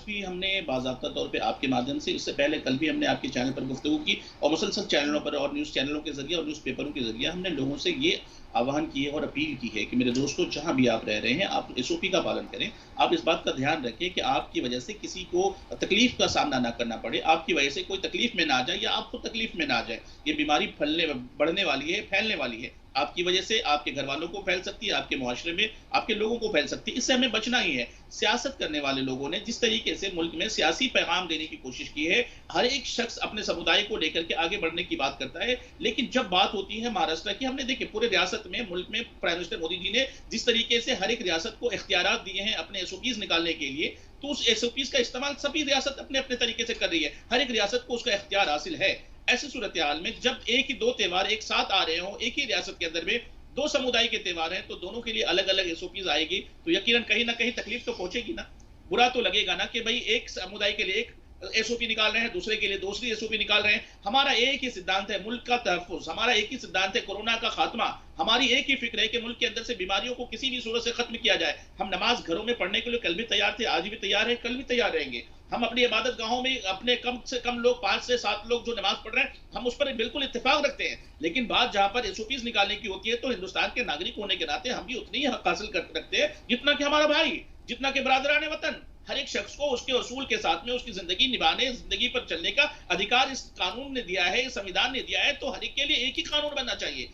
Speaker 4: भी हमने बाज़ाब्ता तौर पे आपके माध्यम से, इससे पहले कल भी हमने आपके चैनल पर गुफ्तगू की और मुसलसल चैनलों पर और न्यूज़ चैनलों के जरिए और न्यूज़पेपरों के जरिए हमने लोगों से ये आह्वान किए और अपील की है कि मेरे दोस्तों, जहां भी आप रह रहे हैं, आप SOP का पालन करें। आप इस बात का ध्यान रखें कि आपकी वजह से किसी को तकलीफ का सामना ना करना पड़े, आपकी वजह से कोई तकलीफ में ना जाए या आपको तकलीफ में ना जाए। ये बीमारी बढ़ने वाली है, फैलने वाली है, आपकी वजह से आपके घर वालों को फैल सकती है, आपके मुआशरे में आपके लोगों को फैल सकती है। इससे हमें बचना ही है। सियासत करने वाले लोगों ने जिस तरीके से मुल्क में सियासी पैगाम देने की कोशिश की है, हर एक शख्स अपने समुदाय को लेकर के आगे बढ़ने की बात करता है, लेकिन जब बात होती है महाराष्ट्र की, हमने देखिए पूरे रियासत में, मुल्क में प्राइम मिनिस्टर मोदी जी ने जिस तरीके से हर एक रियासत को इख्तियारात दिए हैं अपने SOPs निकालने के लिए, तो उस SOPs का इस्तेमाल सभी रियासत अपने अपने तरीके से कर रही है। हर एक रियासत को उसका इख्तियार हासिल है। ऐसी सूरत हाल में जब एक ही 2 त्यौहार एक साथ आ रहे हो, एक ही रियासत के अंदर में 2 समुदाय के त्यौहार हैं, तो दोनों के लिए अलग अलग SOPs आएगी, तो यकीनन कहीं ना कहीं तकलीफ तो पहुंचेगी ना, बुरा तो लगेगा ना कि भाई एक समुदाय के लिए एक SOP निकाल रहे हैं, दूसरे के लिए दूसरी SOP निकाल रहे हैं। हमारा एक ही सिद्धांत है, मुल्क का तहफ्फुज, हमारा एक ही सिद्धांत है, कोरोना का खात्मा। हमारी एक ही फिक्र है कि मुल्क के अंदर से बीमारियों को किसी भी सूरत से खत्म किया जाए। हम नमाज घरों में पढ़ने के लिए कल भी तैयार थे, आज भी तैयार है, कल भी तैयार रहेंगे। हम अपनी इबादत गाहों में अपने कम से कम लोग 5 से 7 लोग जो नमाज पढ़ रहे हैं, हम उस पर बिल्कुल इत्तेफाक रखते हैं। लेकिन बात जहां पर SOPs निकालने की होती है, तो हिंदुस्तान के नागरिक होने के नाते हम भी उतनी ही हक हासिल रखते हैं जितना कि हमारा भाई, जितना कि बरादरान वतन। हर एक शख्स को उसके उसूल के साथ में उसकी जिंदगी निभाने, जिंदगी पर चलने का अधिकार इस कानून ने दिया है, इस संविधान ने दिया है, तो हर एक के लिए एक ही कानून बनना चाहिए।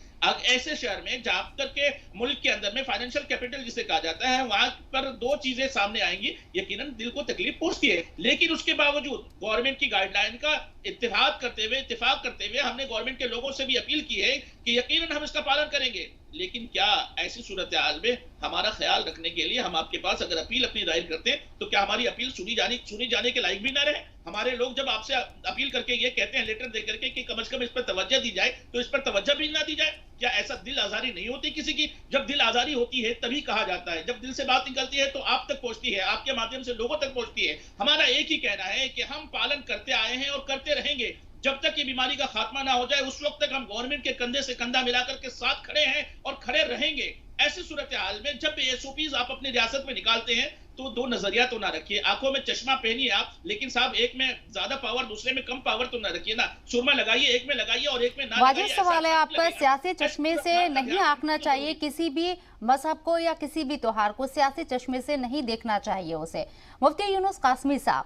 Speaker 4: ऐसे शहर में जहां तक के मुल्क के अंदर में फाइनेंशियल कैपिटल जिसे कहा जाता है, वहां पर दो चीजें सामने आएंगी, यकीनन दिल को तकलीफ पहुंचती है, लेकिन उसके बावजूद गवर्नमेंट की गाइडलाइन का इत्तेफाक करते हुए हमने गवर्नमेंट के लोगों से भी अपील की है कि यकीनन हम इसका पालन करेंगे। लेकिन क्या ऐसी सूरत हाल में हमारा ख्याल रखने के लिए हम आपके पास अगर अपील अपनी दायर करते हैं तो क्या हमारी अपील सुनी जाने के लायक भी ना रहे? हमारे लोग जब आपसे अपील करके ये कहते हैं, लेटर दे करके कि कम से कम इस पर तवज्जो दी जाए, तो इस पर तवज्जो भी ना दी जाए? क्या ऐसा दिल आजारी नहीं होती किसी की? जब दिल आजारी होती है तभी कहा जाता है, जब दिल से बात निकलती है तो आप तक पहुंचती है, आपके माध्यम से लोगों तक पहुंचती है। हमारा एक ही कहना है कि हम पालन करते आए हैं और करते रहेंगे जब तक ये बीमारी का खात्मा ना हो जाए। उस वक्त तक हम गवर्नमेंट के कंधे से कंधा मिलाकर के साथ खड़े हैं और खड़े रहेंगे। ऐसी सूरत हाल में जब एसओपीज आप अपनी रियासत में निकालते हैं तो दो नजरिया तो ना रखिए, आंखों में चश्मा पहनिए आप, लेकिन साहब एक में ज्यादा पावर दूसरे में कम पावर तो ना रखिए ना। सुरमा लगाइए, एक में लगाइए और एक में ना
Speaker 1: वाजिब
Speaker 4: लगाइए।
Speaker 1: सवाल है आपका, सियासी चश्मे से
Speaker 4: ऐसा
Speaker 1: नहीं आंकना चाहिए किसी भी मजहब को या किसी भी त्योहार को, सियासी चश्मे से नहीं देखना चाहिए उसे। मुफ्ती यूनुस कासमी साहब,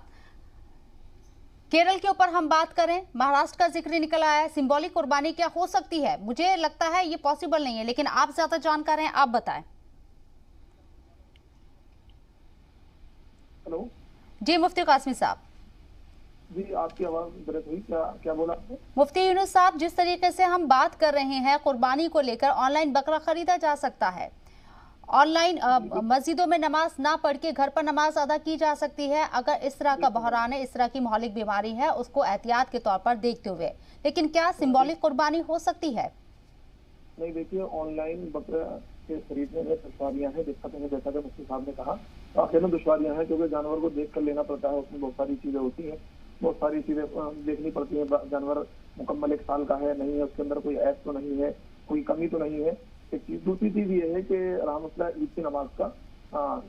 Speaker 1: केरल के ऊपर हम बात करें, महाराष्ट्र का जिक्र निकल आया है, सिंबॉलिक कुर्बानी क्या हो सकती है? मुझे लगता है ये पॉसिबल नहीं है, लेकिन आप ज्यादा जानकार हैं, आप बताएं।
Speaker 5: हेलो
Speaker 1: जी मुफ्ती कासमी साहब।
Speaker 5: जी, आपकी आवाज ब्रेक हुई, क्या बोला आपने?
Speaker 1: मुफ्ती यूनुस साहब, जिस तरीके से हम बात कर रहे हैं कुर्बानी को लेकर, ऑनलाइन बकरा खरीदा जा सकता है, ऑनलाइन मस्जिदों में नमाज ना पढ़ के घर पर नमाज अदा की जा सकती है अगर इस तरह का बहरान है, इस तरह की मौलिक बीमारी है, उसको एहतियात के तौर पर देखते हुए। लेकिन क्या सिंबॉलिक कुर्बानी हो सकती है?
Speaker 5: नहीं, देखिए, ऑनलाइन बकरा के खरीदने में दुश्वारियां हैं, जैसा कि मुफ्ती साहब ने कहा, आखिर में दुश्वारियां हैं क्योंकि जानवर को देख कर लेना पड़ता है, उसमें बहुत सारी चीजें होती हैं, बहुत सारी चीजें देखनी पड़ती है। जानवर मुकम्मल 1 साल का है नहीं है, उसके अंदर कोई ऐप तो नहीं है, कोई कमी तो नहीं है। एक चीज, दूसरी चीज ये है कि रहमतुल्लाह ईद की नमाज का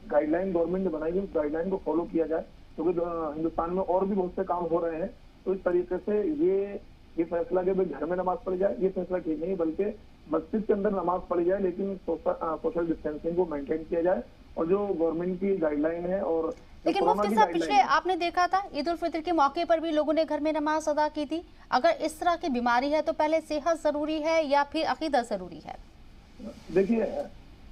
Speaker 5: गाइडलाइन गवर्नमेंट ने बनाई है, उस गाइडलाइन को फॉलो किया जाए, क्योंकि हिंदुस्तान में और भी बहुत से काम हो रहे हैं। तो इस तरीके से ये फैसला कि भाई घर में नमाज पढ़ी जाए, ये फैसला ठीक नहीं, बल्कि मस्जिद के अंदर नमाज पढ़ी जाए, लेकिन सोशल डिस्टेंसिंग को मेंटेन किया जाए और जो गवर्नमेंट की गाइडलाइन है। और
Speaker 1: लेकिन मुफ्ती साहब, पिछले आपने देखा था ईद उल फितर के मौके पर भी लोगों ने घर में नमाज अदा की थी। अगर इस तरह की बीमारी है तो पहले सेहत जरूरी है या फिर अकीदा जरूरी है?
Speaker 5: देखिए,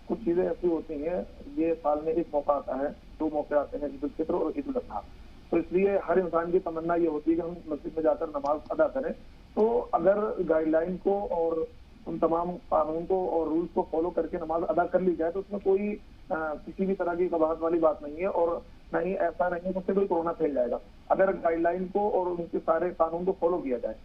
Speaker 5: कुछ चीजें ऐसी होती हैं, ये साल में एक मौका आता है, 2 मौके आते हैं, ईद उल फितर और ईद उल अजहा। तो इसलिए हर इंसान की तमन्ना ये होती है कि हम मस्जिद में जाकर नमाज अदा करें। तो अगर गाइडलाइन को और उन तमाम कानून को और रूल्स को फॉलो करके नमाज अदा कर ली जाए तो उसमें कोई किसी भी तरह की कबाहत वाली बात नहीं है, और न ही ऐसा नहीं है उससे कोई कोरोना फैल जाएगा। अगर गाइडलाइन को और उनके सारे कानून को फॉलो किया जाए,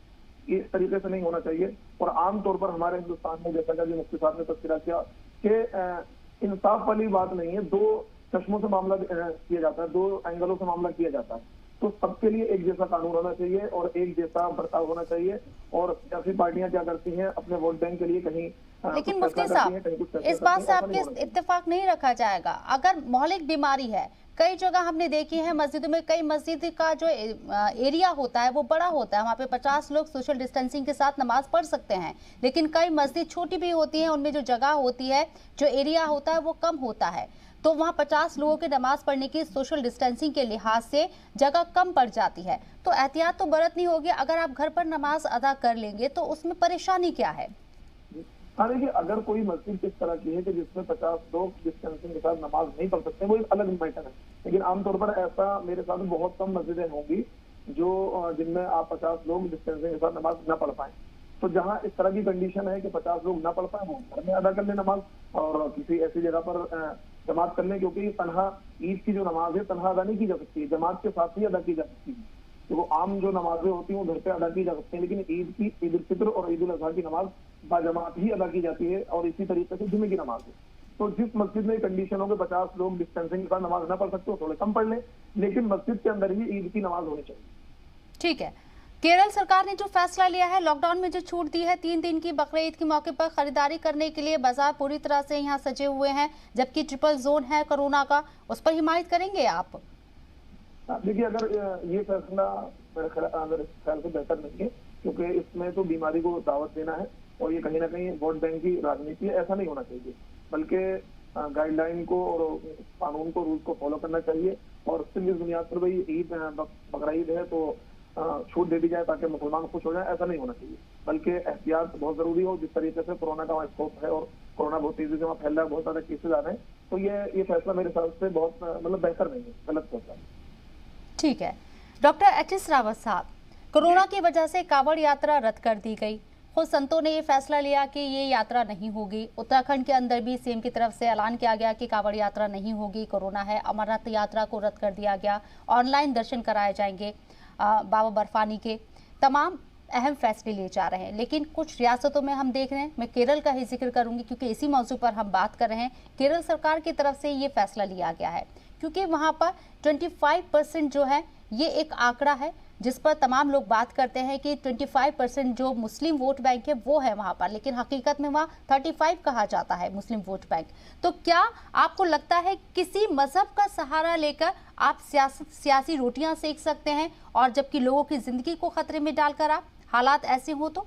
Speaker 5: इस तरीके से नहीं होना चाहिए। और आमतौर पर हमारे हिंदुस्तान में, जैसा कि मुफ्ती साहब ने तस्करा किया, कि इंसाफ वाली बात नहीं है, 2 चश्मों से मामला किया जाता है, 2 एंगलों से मामला किया जाता है। तो सबके लिए एक जैसा कानून होना चाहिए और एक जैसा बर्ताव होना चाहिए। और सियासी पार्टियां क्या करती हैं, अपने वोट बैंक के लिए कहीं
Speaker 1: लेकिन मुफ्ती साहब, इस बात से आपके इत्तेफाक नहीं रखा जाएगा। अगर मौलिक बीमारी है, कई जगह हमने देखी है मस्जिदों में, कई मस्जिद का जो एरिया होता है वो बड़ा होता है, वहाँ पे 50 लोग सोशल डिस्टेंसिंग के साथ नमाज पढ़ सकते हैं। लेकिन कई मस्जिद छोटी भी होती है, उनमें जो जगह होती है, जो एरिया होता है वो कम होता है, तो वहाँ 50 लोगों के नमाज पढ़ने की सोशल डिस्टेंसिंग के लिहाज से जगह कम पड़ जाती है। तो एहतियात तो बरतनी होगी। अगर आप घर पर नमाज अदा कर लेंगे तो उसमें परेशानी क्या है?
Speaker 5: हाँ, देखिए, अगर कोई मस्जिद इस तरह की है कि जिसमें 50 लोग डिस्टेंसिंग के साथ नमाज नहीं पढ़ सकते, वो एक अलग मैटर है। लेकिन आमतौर पर ऐसा मेरे साथ बहुत कम मस्जिदें होंगी जो जिनमें आप 50 लोग डिस्टेंसिंग के साथ नमाज न पढ़ पाए। तो जहाँ इस तरह की कंडीशन है कि 50 लोग न पढ़ पाए, वो घर में अदा कर ले नमाज और किसी ऐसी जगह पर जमात कर लें, क्योंकि तनहा ईद की जो नमाज है तनहा अदा नहीं की जा सकती है, जमात के साथ ही अदा की जा सकती है। तो वो आम जो नमाजें होती हैं वो घर पे अदा की जा सकती है, लेकिन ईद उल फितर और ईद उल अजहा की नमाज बाजमात ही अदा की जाती है। और इसी तरीके से जुमे की नमाज है। तो जिस मस्जिद में कंडीशन हो कि 50 लोग डिस्टेंसिंग के साथ नमाज ना पढ़ सकते हो, थोड़े कम पढ़ लें, लेकिन मस्जिद के अंदर ही ईद की नमाज होनी चाहिए।
Speaker 1: ठीक है। केरल सरकार ने जो फैसला लिया है, लॉकडाउन में जो छूट दी है, 3 दिन की बकरा ईद के मौके पर खरीदारी करने के लिए बाजार पूरी तरह से यहाँ सजे हुए हैं, जबकि ट्रिपल जोन है कोरोना का, उस पर हिमायत करेंगे आप?
Speaker 5: देखिए, अगर ये फैसला मेरे ख्याल से बेहतर नहीं है, क्योंकि इसमें तो बीमारी को दावत देना है और ये कहीं ना कहीं वोट बैंक की राजनीति है। ऐसा नहीं होना चाहिए, बल्कि गाइडलाइन को और कानून को, रूल्स को फॉलो करना चाहिए। और सिर्फ इस बुनियाद पर भाई ईद बकरा ईद है तो छूट दे दी जाए ताकि मुसलमान खुश हो जाए, ऐसा नहीं होना चाहिए। बल्कि एहतियात बहुत जरूरी हो। जिस तरीके से कोरोना का वहाँ स्कोप है और कोरोना बहुत तेजी से वहाँ फैल रहा है, बहुत ज्यादा केसेज आ रहे हैं, तो ये फैसला मेरे हिसाब से बहुत मतलब बेहतर नहीं है, गलत फैसला है।
Speaker 1: ठीक है डॉक्टर एच.एस. रावत साहब, कोरोना की वजह से कांवड़ यात्रा रद्द कर दी गई। खुद संतों ने ये फैसला लिया कि ये यात्रा नहीं होगी। उत्तराखंड के अंदर भी सीएम की तरफ से ऐलान किया गया कि कांवड़ यात्रा नहीं होगी, कोरोना है। अमरनाथ यात्रा को रद्द कर दिया गया। ऑनलाइन दर्शन कराए जाएंगे बाबा बर्फानी के। तमाम अहम फैसले लिए जा रहे हैं, लेकिन कुछ रियासतों में हम देख रहे हैं, मैं केरल का ही जिक्र करूंगी क्योंकि इसी मौजू पर हम बात कर रहे हैं। केरल सरकार की तरफ से ये फैसला लिया गया है क्योंकि वहां पर 25% जो है ये एक आंकड़ा है जिस पर तमाम लोग बात करते हैं कि 25% जो मुस्लिम वोट बैंक है वो है वहां पर, लेकिन हकीकत में वहां 35 कहा जाता है मुस्लिम वोट बैंक। तो क्या आपको लगता है किसी मजहब का सहारा लेकर आप सियासी रोटियां सेक सकते हैं, और जबकि लोगों की जिंदगी को खतरे में डालकर आप हालात ऐसे हो? तो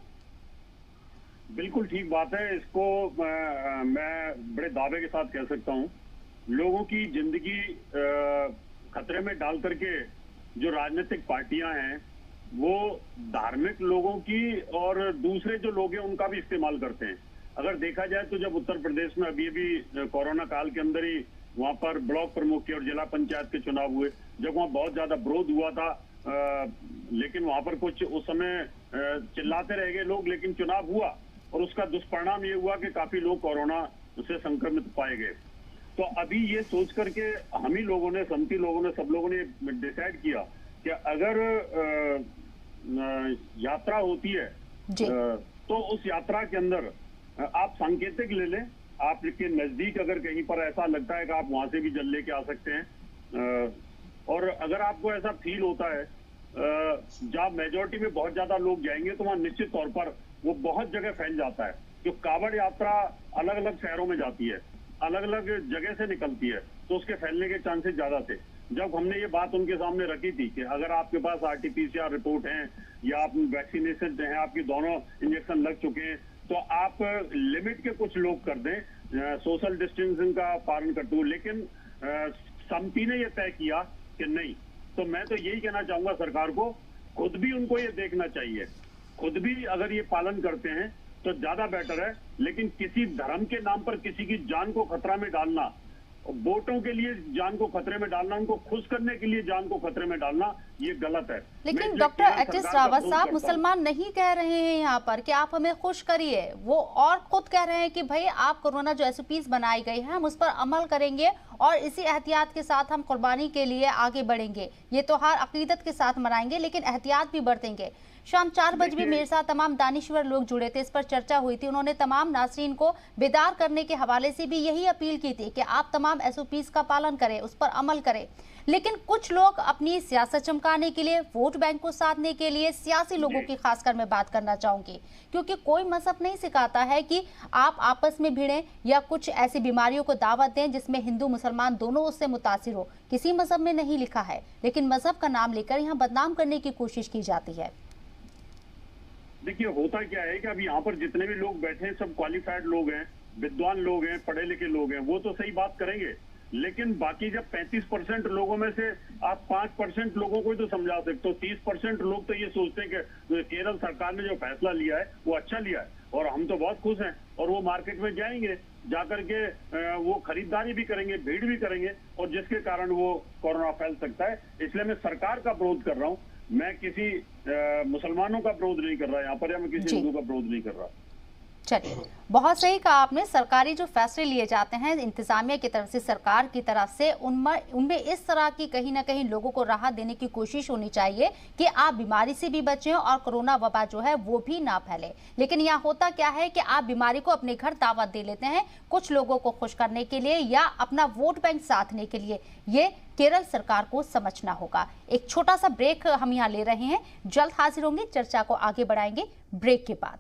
Speaker 6: बिल्कुल ठीक बात है। इसको मैं बड़े दावे के साथ कह सकता हूँ, लोगों की जिंदगी खतरे में डाल करके जो राजनीतिक पार्टियां हैं वो धार्मिक लोगों की और दूसरे जो लोग हैं उनका भी इस्तेमाल करते हैं। अगर देखा जाए तो जब उत्तर प्रदेश में अभी कोरोना काल के अंदर ही वहां पर ब्लॉक प्रमुख के और जिला पंचायत के चुनाव हुए, जब वहां बहुत ज्यादा विरोध हुआ था, लेकिन वहां पर कुछ उस समय चिल्लाते रह गए लोग, लेकिन चुनाव हुआ और उसका दुष्परिणाम ये हुआ कि काफी लोग कोरोना से संक्रमित पाए गए। तो अभी ये सोच करके हम ही लोगों ने, संती लोगों ने, सब लोगों ने डिसाइड किया कि अगर यात्रा होती है तो उस यात्रा के अंदर आप सांकेतिक ले लें। आपके नजदीक अगर कहीं पर ऐसा लगता है कि आप वहां से भी जल लेके आ सकते हैं, और अगर आपको ऐसा फील होता है जहाँ मेजोरिटी में बहुत ज्यादा लोग जाएंगे तो वहां निश्चित तौर पर वो बहुत जगह फैल जाता है। जो कांवड़ यात्रा अलग अलग शहरों में जाती है, अलग अलग जगह से निकलती है, तो उसके फैलने के चांसेस ज्यादा थे। जब हमने ये बात उनके सामने रखी थी कि अगर आपके पास RT-PCR रिपोर्ट है या आप वैक्सीनेशन है, आपके दोनों इंजेक्शन लग चुके हैं, तो आप लिमिट के कुछ लोग कर दें, सोशल डिस्टेंसिंग का पालन करते हुए। लेकिन समिति ने यह तय किया कि नहीं। तो मैं तो यही कहना चाहूंगा सरकार को, खुद भी उनको ये देखना चाहिए, खुद भी अगर ये पालन करते हैं तो ज्यादा बेटर है। लेकिन किसी धर्म के नाम पर किसी की जान को खतरा में डालना, वोटों के लिए जान को खतरे में डालना, उनको खुश करने के लिए जान को खतरे में डालना, ये गलत है।
Speaker 1: लेकिन डॉक्टर एच.एस. रावत साहब, मुसलमान नहीं कह रहे हैं यहाँ पर कि आप हमें खुश करिए, वो और खुद कह रहे हैं कि भाई आप कोरोना जो SOPs बनाई गई है हम उस पर अमल करेंगे और इसी एहतियात के साथ हम कुर्बानी के लिए आगे बढ़ेंगे। ये त्योहार अकीदत के साथ मनाएंगे लेकिन एहतियात भी बरतेंगे। शाम 4 बजे भी मेरे साथ तमाम दानिश्वर लोग जुड़े थे, इस पर चर्चा हुई थी। उन्होंने तमाम नाज़रीन को बेदार करने के हवाले से भी यही अपील की थी कि आप तमाम SOPs का पालन करें, उस पर अमल करें। लेकिन कुछ लोग अपनी सियासत चमकाने के लिए, वोट बैंक को साधने के लिए, सियासी लोगों की खासकर मैं बात करना चाहूंगी, क्योंकि कोई मजहब नहीं सिखाता है कि आप आपस में भिड़ें या कुछ ऐसी बीमारियों को दावत दें जिसमें हिंदू मुसलमान दोनों उससे मुतासिर हो। किसी मजहब में नहीं लिखा है, लेकिन मजहब का नाम लेकर यहाँ बदनाम करने की कोशिश की जाती है।
Speaker 6: देखिए, होता क्या है कि अभी यहाँ पर जितने भी लोग बैठे हैं सब क्वालिफाइड लोग हैं, विद्वान लोग हैं, पढ़े लिखे लोग हैं, वो तो सही बात करेंगे। लेकिन बाकी जब 35% लोगों में से आप 5% लोगों को ही तो समझा सकते हो। 30% लोग तो ये सोचते हैं कि केरल सरकार ने जो फैसला लिया है वो अच्छा लिया है और हम तो बहुत खुश हैं, और वो मार्केट में जाएंगे, जाकर के वो खरीदारी भी करेंगे, भीड़ भी करेंगे, और जिसके कारण वो कोरोना फैल सकता है। इसलिए मैं सरकार का विरोध कर रहा हूँ, मैं किसी मुसलमानों का विरोध नहीं कर रहा यहाँ पर, या मैं किसी हिंदू का विरोध नहीं कर रहा।
Speaker 1: चलिए, बहुत सही कहा आपने। सरकारी जो फैसले लिए जाते हैं इंतजामिया की तरफ से, सरकार की तरफ से, उनमें इस तरह की कहीं ना कहीं लोगों को राहत देने की कोशिश होनी चाहिए कि आप बीमारी से भी बचें और कोरोना वबा जो है वो भी ना फैले। लेकिन यहाँ होता क्या है कि आप बीमारी को अपने घर दावत दे लेते हैं, कुछ लोगों को खुश करने के लिए या अपना वोट बैंक साधने के लिए। ये केरल सरकार को समझना होगा। एक छोटा सा ब्रेक हम यहाँ ले रहे हैं, जल्द हाजिर होंगे, चर्चा को आगे बढ़ाएंगे ब्रेक के बाद।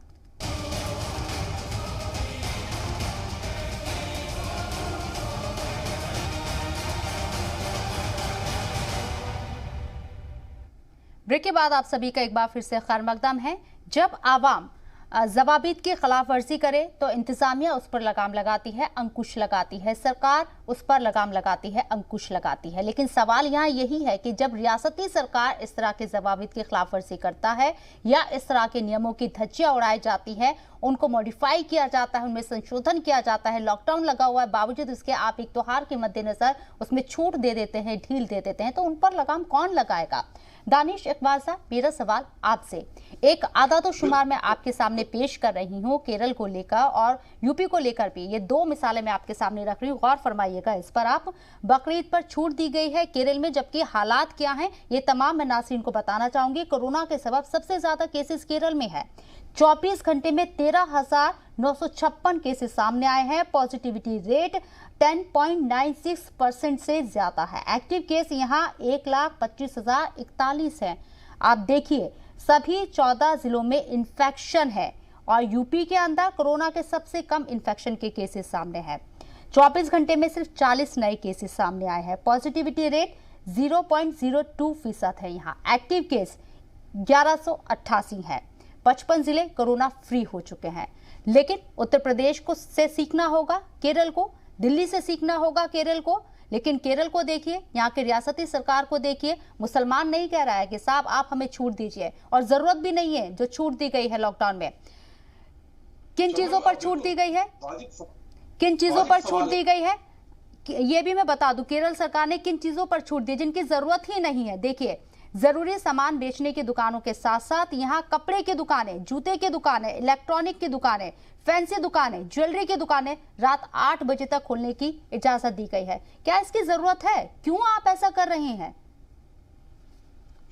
Speaker 1: ब्रेक के बाद आप सभी का एक बार फिर से खैर मकदम है। जब आवाम ज़वाबित की खिलाफ वर्जी करे तो इंतजामिया उस पर लगाम लगाती है, अंकुश लगाती है। सरकार उस पर लगाम लगाती है, अंकुश लगाती है। लेकिन सवाल यहाँ यही है कि जब रियासती सरकार इस तरह के ज़वाबित की खिलाफवर्जी करता है या इस तरह के नियमों की धज्जियां उड़ाई जाती है, उनको मॉडिफाई किया जाता है, उनमें संशोधन किया जाता है, लॉकडाउन लगा हुआ है, बावजूद इसके आप एक त्योहार के मद्देनजर उसमें छूट दे देते हैं, ढील दे देते हैं, तो उन पर लगाम कौन लगाएगा? दानिश इकबाल साहब, मेरा सवाल आपसे, एक आदादोशुमार मैं आपके सामने पेश कर रही हूँ केरल को लेकर और यूपी को लेकर भी। ये दो मिसालें मैं आपके सामने रख रही हूँ, गौर फरमाइएगा इस पर। आप बकरीद पर छूट दी गई है केरल में, जबकि हालात क्या हैं ये तमाम मैं नाज़रीन को बताना चाहूंगी। कोरोना के सबब सबसे ज्यादा केसेस केरल में है। 24 घंटे में 13,956 केसेस सामने आए हैं। पॉजिटिविटी रेट 10.96% से ज्यादा है। एक्टिव केस यहाँ 1,25,041 है। आप देखिए सभी 14 जिलों में इन्फेक्शन है और यूपी के अंदर कोरोना के सबसे कम इन्फेक्शन के केसेस सामने हैं। 24 घंटे में सिर्फ 40 नए केसेस सामने आए हैं। पॉजिटिविटी रेट 0.02% है। यहाँ एक्टिव केस 1188 है। 55 जिले कोरोना फ्री हो चुके हैं। लेकिन उत्तर प्रदेश को से सीखना होगा केरल को, दिल्ली से सीखना होगा केरल को। लेकिन केरल को देखिए, यहाँ के रियासती सरकार को देखिए, मुसलमान नहीं कह रहा है कि साहब आप हमें छूट दीजिए, और जरूरत भी नहीं है जो छूट दी गई है लॉकडाउन में। किन चीजों पर छूट दी गई है, किन चीजों पर छूट दी गई है ये भी मैं बता दूं। केरल सरकार ने किन चीजों पर छूट दी जिनकी जरूरत ही नहीं है। देखिए, जरूरी सामान बेचने की दुकानों के साथ साथ यहाँ कपड़े की दुकानें, जूते की दुकानें, इलेक्ट्रॉनिक की दुकानें, फैंसी दुकानें, ज्वेलरी की दुकानें रात 8 बजे तक खोलने की इजाजत दी गई है। क्या इसकी जरूरत है? क्यों आप ऐसा कर रहे हैं?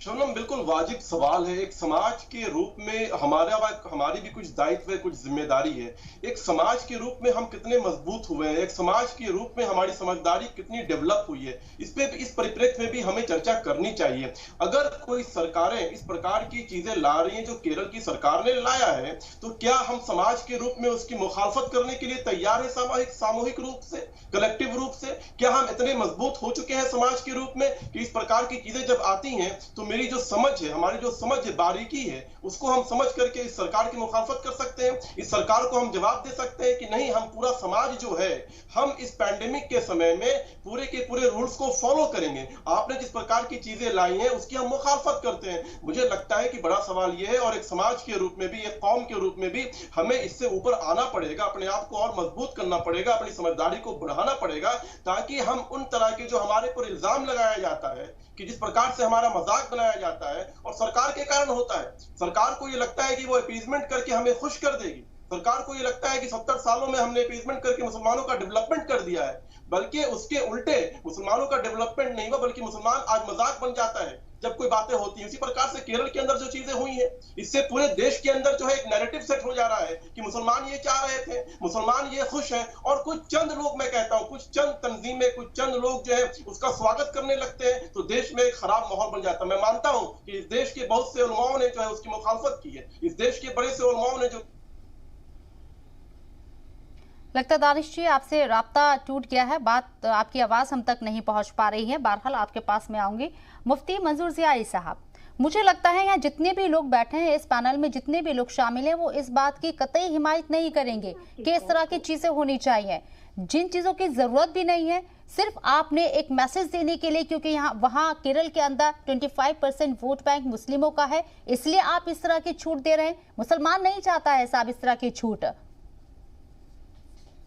Speaker 3: शबनम, बिल्कुल वाजिब सवाल है। एक समाज के रूप में हमारी भी कुछ दायित्व है, कुछ जिम्मेदारी है। एक समाज के रूप में हम कितने मजबूत हुए हैं, एक समाज के रूप में हमारी समझदारी कितनी डेवलप हुई है, इस परिप्रेक्ष्य में भी हमें चर्चा करनी चाहिए। अगर कोई सरकारें इस प्रकार की चीजें ला रही हैं जो केरल की सरकार ने लाया है, तो क्या हम समाज के रूप में उसकी मुखालफत करने के लिए तैयार है? सामूहिक रूप से, कलेक्टिव रूप से क्या हम इतने मजबूत हो चुके हैं समाज के रूप में कि इस प्रकार की चीजें जब आती हैं तो मेरी जो समझ है, हमारी जो समझ है, बारीकी है, उसको हम समझ करके इस सरकार की मुखालफत कर सकते हैं? इस सरकार को हम जवाब दे सकते हैं कि नहीं, हम पूरा समाज जो है, हम इस पैंडेमिक के समय में पूरे के पूरे रूल्स को फॉलो करेंगे? आपने जिस प्रकार की चीजें लाई हैं उसकी हम मुखालफत करते हैं। मुझे लगता है कि बड़ा सवाल यह है, और एक समाज के रूप में भी, एक कौम के रूप में भी हमें इससे ऊपर आना पड़ेगा, अपने आप को और मजबूत करना पड़ेगा, अपनी समझदारी को बढ़ाना पड़ेगा, ताकि हम उन तरह के जो हमारे पर इल्जाम लगाया जाता है कि जिस प्रकार से हमारा मजाक बनाया जाता है और सरकार के कारण होता है, सरकार को ये लगता है कि वो अपीजमेंट करके हमें खुश कर देगी, सरकार को ये लगता है कि 70 सालों में हमने अपीजमेंट करके मुसलमानों का डेवलपमेंट कर दिया है, बल्कि उसके उल्टे मुसलमानों का डेवलपमेंट नहीं हुआ, बल्कि मुसलमान आज मजाक बन जाता है जब कोई बातें होती हैं। इसी प्रकार से केरल के अंदर जो चीजें हुई हैं, इससे पूरे देश के अंदर जो है एक नैरेटिव सेट हो जा रहा है कि मुसलमान ये चाह रहे थे, मुसलमान ये खुश हैं, और कुछ चंद लोग, मैं कहता हूं कुछ चंद तंजीमें, कुछ चंद लोग जो है उसका स्वागत करने लगते हैं, तो देश में एक खराब माहौल बन जाता है। मैं मानता हूं कि इस देश के बहुत से उलमाओं ने जो है उसकी मुखालफत की है, इस देश के बड़े से उलमाओं ने जो
Speaker 1: लगता दानिश जी आपसे राब्ता टूट गया है, बात आपकी आवाज हम तक नहीं पहुंच पा रही है। बहरहाल आपके पास मैं आऊंगी। मुफ्ती मंजूर ज़ियाई साहब, मुझे लगता है यहाँ जितने भी लोग बैठे हैं इस पैनल में, जितने भी लोग शामिल हैं, वो इस बात की कतई हिमायत नहीं करेंगे कि इस तरह की चीजें होनी चाहिए। जिन चीजों की जरूरत भी नहीं है, सिर्फ आपने एक मैसेज देने के लिए, क्योंकि यहाँ वहाँ केरल के अंदर 25% वोट बैंक मुस्लिमों का है, इसलिए आप इस तरह की छूट दे रहे हैं। मुसलमान नहीं चाहता है साहब इस तरह की छूट।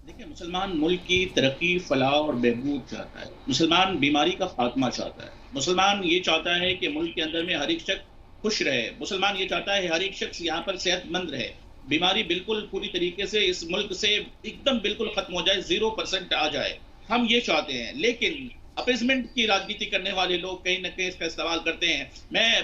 Speaker 4: देखिए, मुसलमान मुल्क की तरक्की, फलाह और बहबूद चाहता है। मुसलमान बीमारी का खात्मा चाहता है। मुसलमान ये चाहता है कि मुल्क के अंदर में हर एक शख्स खुश रहे। मुसलमान ये चाहता है हर एक शख्स यहाँ पर सेहतमंद रहे, बीमारी बिल्कुल पूरी तरीके से इस मुल्क से एकदम बिल्कुल खत्म हो जाए, 0% आ जाए, हम ये चाहते हैं। लेकिन अपीजमेंट की राजनीति करने वाले लोग कहीं ना कहीं इसका इस्तेमाल करते हैं। मैं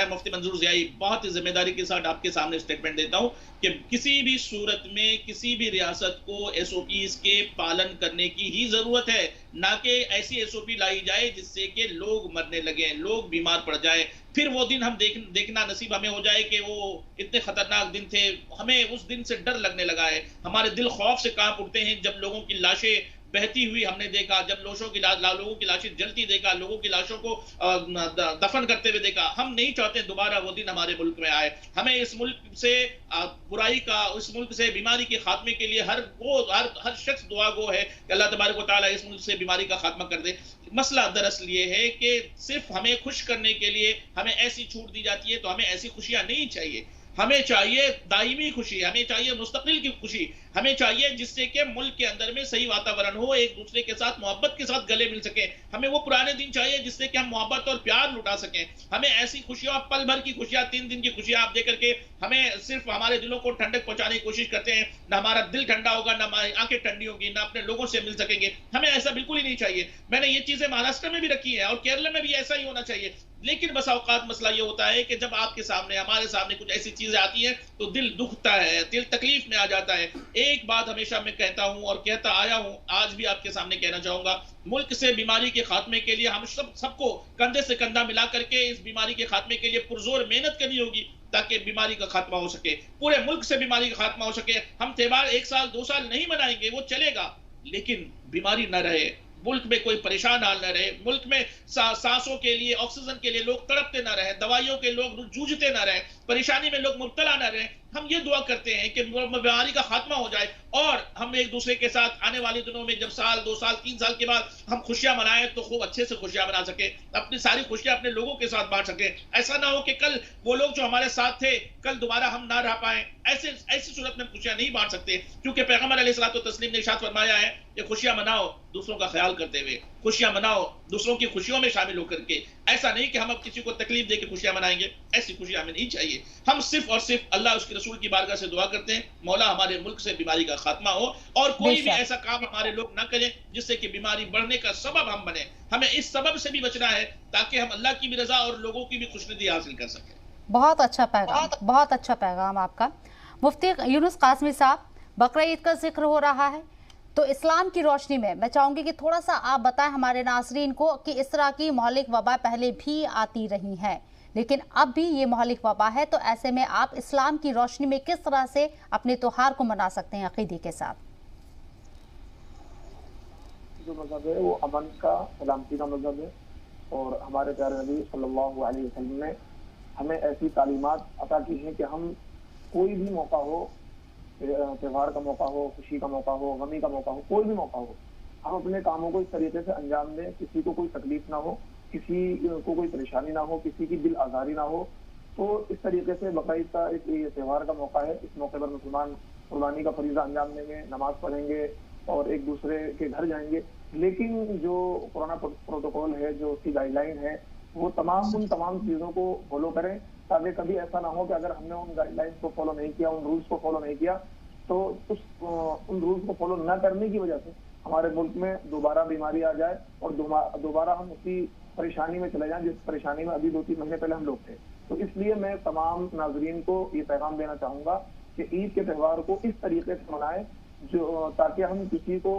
Speaker 4: मुफ्ती मंजूर ज़ियाई बहुत जिम्मेदारी के साथ आपके सामने स्टेटमेंट देता हूं कि किसी भी सूरत में किसी भी रियासत को SOPs के पालन करने की ही जरूरत है, ना कि ऐसी SOP लाई जाए जिससे कि लोग मरने लगे, लोग बीमार पड़ जाए। फिर वो दिन हम देखना नसीब हमें हो जाए कि वो इतने खतरनाक दिन थे, हमें उस दिन से डर लगने लगा है, हमारे दिल खौफ से कांप उठते हैं जब लोगों की लाशें बहती हुई हमने देखा, जब लोगों की लाशें जलती देखा, लोगों की लाशों को दफन करते हुए देखा। हम नहीं चाहते दोबारा वो दिन हमारे मुल्क में आए। हमें इस मुल्क से बुराई का, इस मुल्क से बीमारी के खात्मे के लिए हर शख्स दुआ गो है कि अल्लाह तबारक व तआला इस मुल्क से बीमारी का खात्मा कर दे। मसला दरअसल ये है कि सिर्फ हमें खुश करने के लिए हमें ऐसी छूट दी जाती है, तो हमें ऐसी खुशियां नहीं चाहिए। हमें चाहिए दायमी खुशी, हमें चाहिए मुस्तकिल की खुशी, हमें चाहिए जिससे कि मुल्क के अंदर में सही वातावरण हो, एक दूसरे के साथ मोहब्बत के साथ गले मिल सके। हमें वो पुराने दिन चाहिए जिससे कि हम मोहब्बत और प्यार लुटा सकें। हमें ऐसी खुशियां, पल भर की खुशियां, 3 दिन की खुशियां आप देकर के हमें सिर्फ हमारे दिलों को ठंडक पहुंचाने की कोशिश करते हैं। ना हमारा दिल ठंडा होगा, ना हमारी आंखें ठंडी होगी, ना अपने लोगों से मिल सकेंगे। हमें ऐसा बिल्कुल ही नहीं चाहिए। मैंने ये चीजें महाराष्ट्र में भी रखी है और केरल में भी ऐसा ही होना चाहिए। लेकिन बस औकात मसला ये होता है कि जब आपके सामने, हमारे सामने कुछ ऐसी चीजें आती हैं तो दिल दुखता है, दिल तकलीफ में आ जाता है। एक बात हमेशा मैं कहता हूं और कहता आया हूं, आज भी आपके सामने कहना चाहूंगा, मुल्क से बीमारी के खात्मे के लिए हम सबको कंधे से कंधा मिला करके इस बीमारी के खात्मे के लिए पुरजोर मेहनत करनी होगी ताकि बीमारी का खात्मा हो सके, पूरे मुल्क से बीमारी का खात्मा हो सके। हम त्योहार 1 साल 2 साल नहीं मनाएंगे, वो चलेगा, लेकिन बीमारी न रहे, मुल्क में कोई परेशान हाल न रहे, मुल्क में सांसों के लिए, ऑक्सीजन के लिए लोग तड़पते ना रहे, दवाइयों के लोग जूझते ना रहे, परेशानी में लोग मुब्तला ना रहे। हम ये दुआ करते हैं कि बीमारी का खात्मा हो जाए और हम एक दूसरे के साथ आने वाले दिनों में जब 1 2 साल 3 साल के बाद हम खुशियां मनाएं तो खूब अच्छे से खुशियां मना सके, अपनी सारी खुशियां अपने लोगों के साथ बांट सके। ऐसा ना हो कि कल वो लोग जो हमारे साथ थे कल दोबारा हम ना रह पाए। ऐसी सूरत में खुशियां नहीं बांट सकते, क्योंकि पैगंबर अलैहिस्सलातु तस्लीम ने इरशाद फरमाया है कि खुशियां मनाओ दूसरों का ख्याल करते हुए, खुशियां मनाओ दूसरों की खुशियों में शामिल होकर के। ऐसा नहीं कि हम अब किसी को तकलीफ देकर खुशियां मनाएंगे, ऐसी खुशियां हमें नहीं चाहिए। हम सिर्फ और सिर्फ अल्लाह उसके रसूल की बारगाह से दुआ करते हैं, मौला हमारे मुल्क से बीमारी का खात्मा हो और कोई भी ऐसा काम हमारे लोग ना करें जिससे कि बीमारी बढ़ने का सबब हम बने। हमें इस सबब से भी बचना है ताकि हम अल्लाह की भी रजा और लोगों की भी खुशनुदी हासिल कर सकें।
Speaker 1: बहुत अच्छा पैगाम, बहुत अच्छा पैगाम आपका। मुफ्ती यूनुस कासमी साहब, बकरा ईद का जिक्र हो रहा है, तो इस्लाम की रोशनी में मैं चाहूंगी कि थोड़ा सा आप बताएं हमारे नाज़रीन को कि इस तरह की मौलिक वबा पहले भी आती रही हैं, लेकिन अब भी ये मौलिक वबा है, तो ऐसे में आप इस्लाम की रोशनी में किस तरह से अपने त्योहार को मना सकते हैं अकीदे के साथ?
Speaker 5: जो मजहब है वो अमन का, सलामती का मजहब है और हमारे प्यारे नबी सल्लल्लाहु अलैहि वसल्लम ने हमें ऐसी तालीमात अता की है कि हम कोई भी मौका हो, त्योहार का मौका हो, खुशी का मौका हो, गमी का मौका हो, कोई भी मौका हो, हम अपने कामों को इस तरीके से अंजाम दें, किसी को कोई तकलीफ ना हो, किसी को कोई परेशानी ना हो, किसी की दिल आजारी ना हो। तो इस तरीके से बकरा ईद का एक त्योहार का मौका है। इस मौके पर मुसलमान कुर्बानी का फरीजा अंजाम देंगे, नमाज पढ़ेंगे और एक दूसरे के घर जाएंगे। लेकिन जो कोरोना प्रोटोकॉल है, जो उसकी गाइडलाइन है, वो उन तमाम चीजों को फॉलो करें ताकि कभी ऐसा ना हो कि अगर हमने उन गाइडलाइंस को फॉलो नहीं किया, उन रूल्स को फॉलो नहीं किया, तो उन रूल्स को फॉलो न करने की वजह से हमारे मुल्क में दोबारा बीमारी आ जाए और दोबारा हम उसी परेशानी में चले जाएं जिस परेशानी में अभी 2-3 महीने पहले हम लोग थे। तो इसलिए मैं तमाम नाजरीन को ये पैगाम देना चाहूंगा कि ईद के त्यौहार को इस तरीके से मनाएं जो ताकि हम किसी को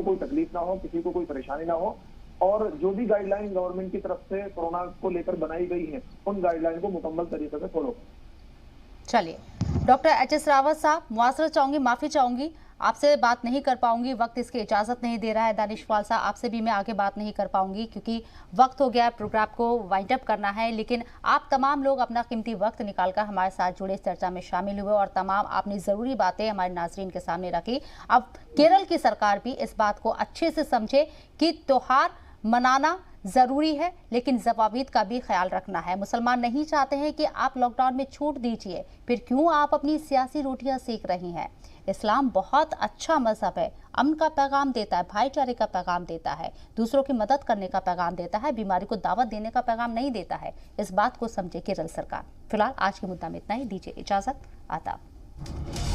Speaker 5: कोई तकलीफ ना हो, किसी को कोई परेशानी ना हो, और जो भी गाइडलाइन गवर्नमेंट की तरफ से कोरोना को लेकर बनाई गई है उन गाइडलाइन को मुकम्मल तरीके से फॉलो करें।
Speaker 1: चलिए डॉक्टर एच.एस. रावत साहब, मुआसरत चाहूंगी, माफी चाहूंगी, आपसे बात नहीं कर पाऊंगी, वक्त इसकी इजाजत नहीं दे रहा है। दानिशवाल साहब, आपसे भी मैं आगे बात नहीं कर पाऊंगी क्योंकि वक्त हो गया, प्रोग्राम को वाइंड अप करना है। लेकिन आप तमाम लोग अपना कीमती वक्त निकालकर हमारे साथ जुड़े, चर्चा में शामिल हुए और तमाम आपने ज़रूरी बातें हमारे नाजरीन के सामने रखी। अब केरल की सरकार भी इस बात को अच्छे से समझे कि त्योहार मनाना ज़रूरी है, लेकिन ज़वाबीत का भी ख्याल रखना है। मुसलमान नहीं चाहते हैं कि आप लॉकडाउन में छूट दीजिए, फिर क्यों आप अपनी सियासी रोटियां सेक रही हैं। इस्लाम बहुत अच्छा मजहब है, अमन का पैगाम देता है, भाईचारे का पैगाम देता है, दूसरों की मदद करने का पैगाम देता है, बीमारी को दावत देने का पैगाम नहीं देता है। इस बात को समझे केरल सरकार। फिलहाल आज के मुद्दा में इतना ही, दीजिए इजाज़त, आदाब।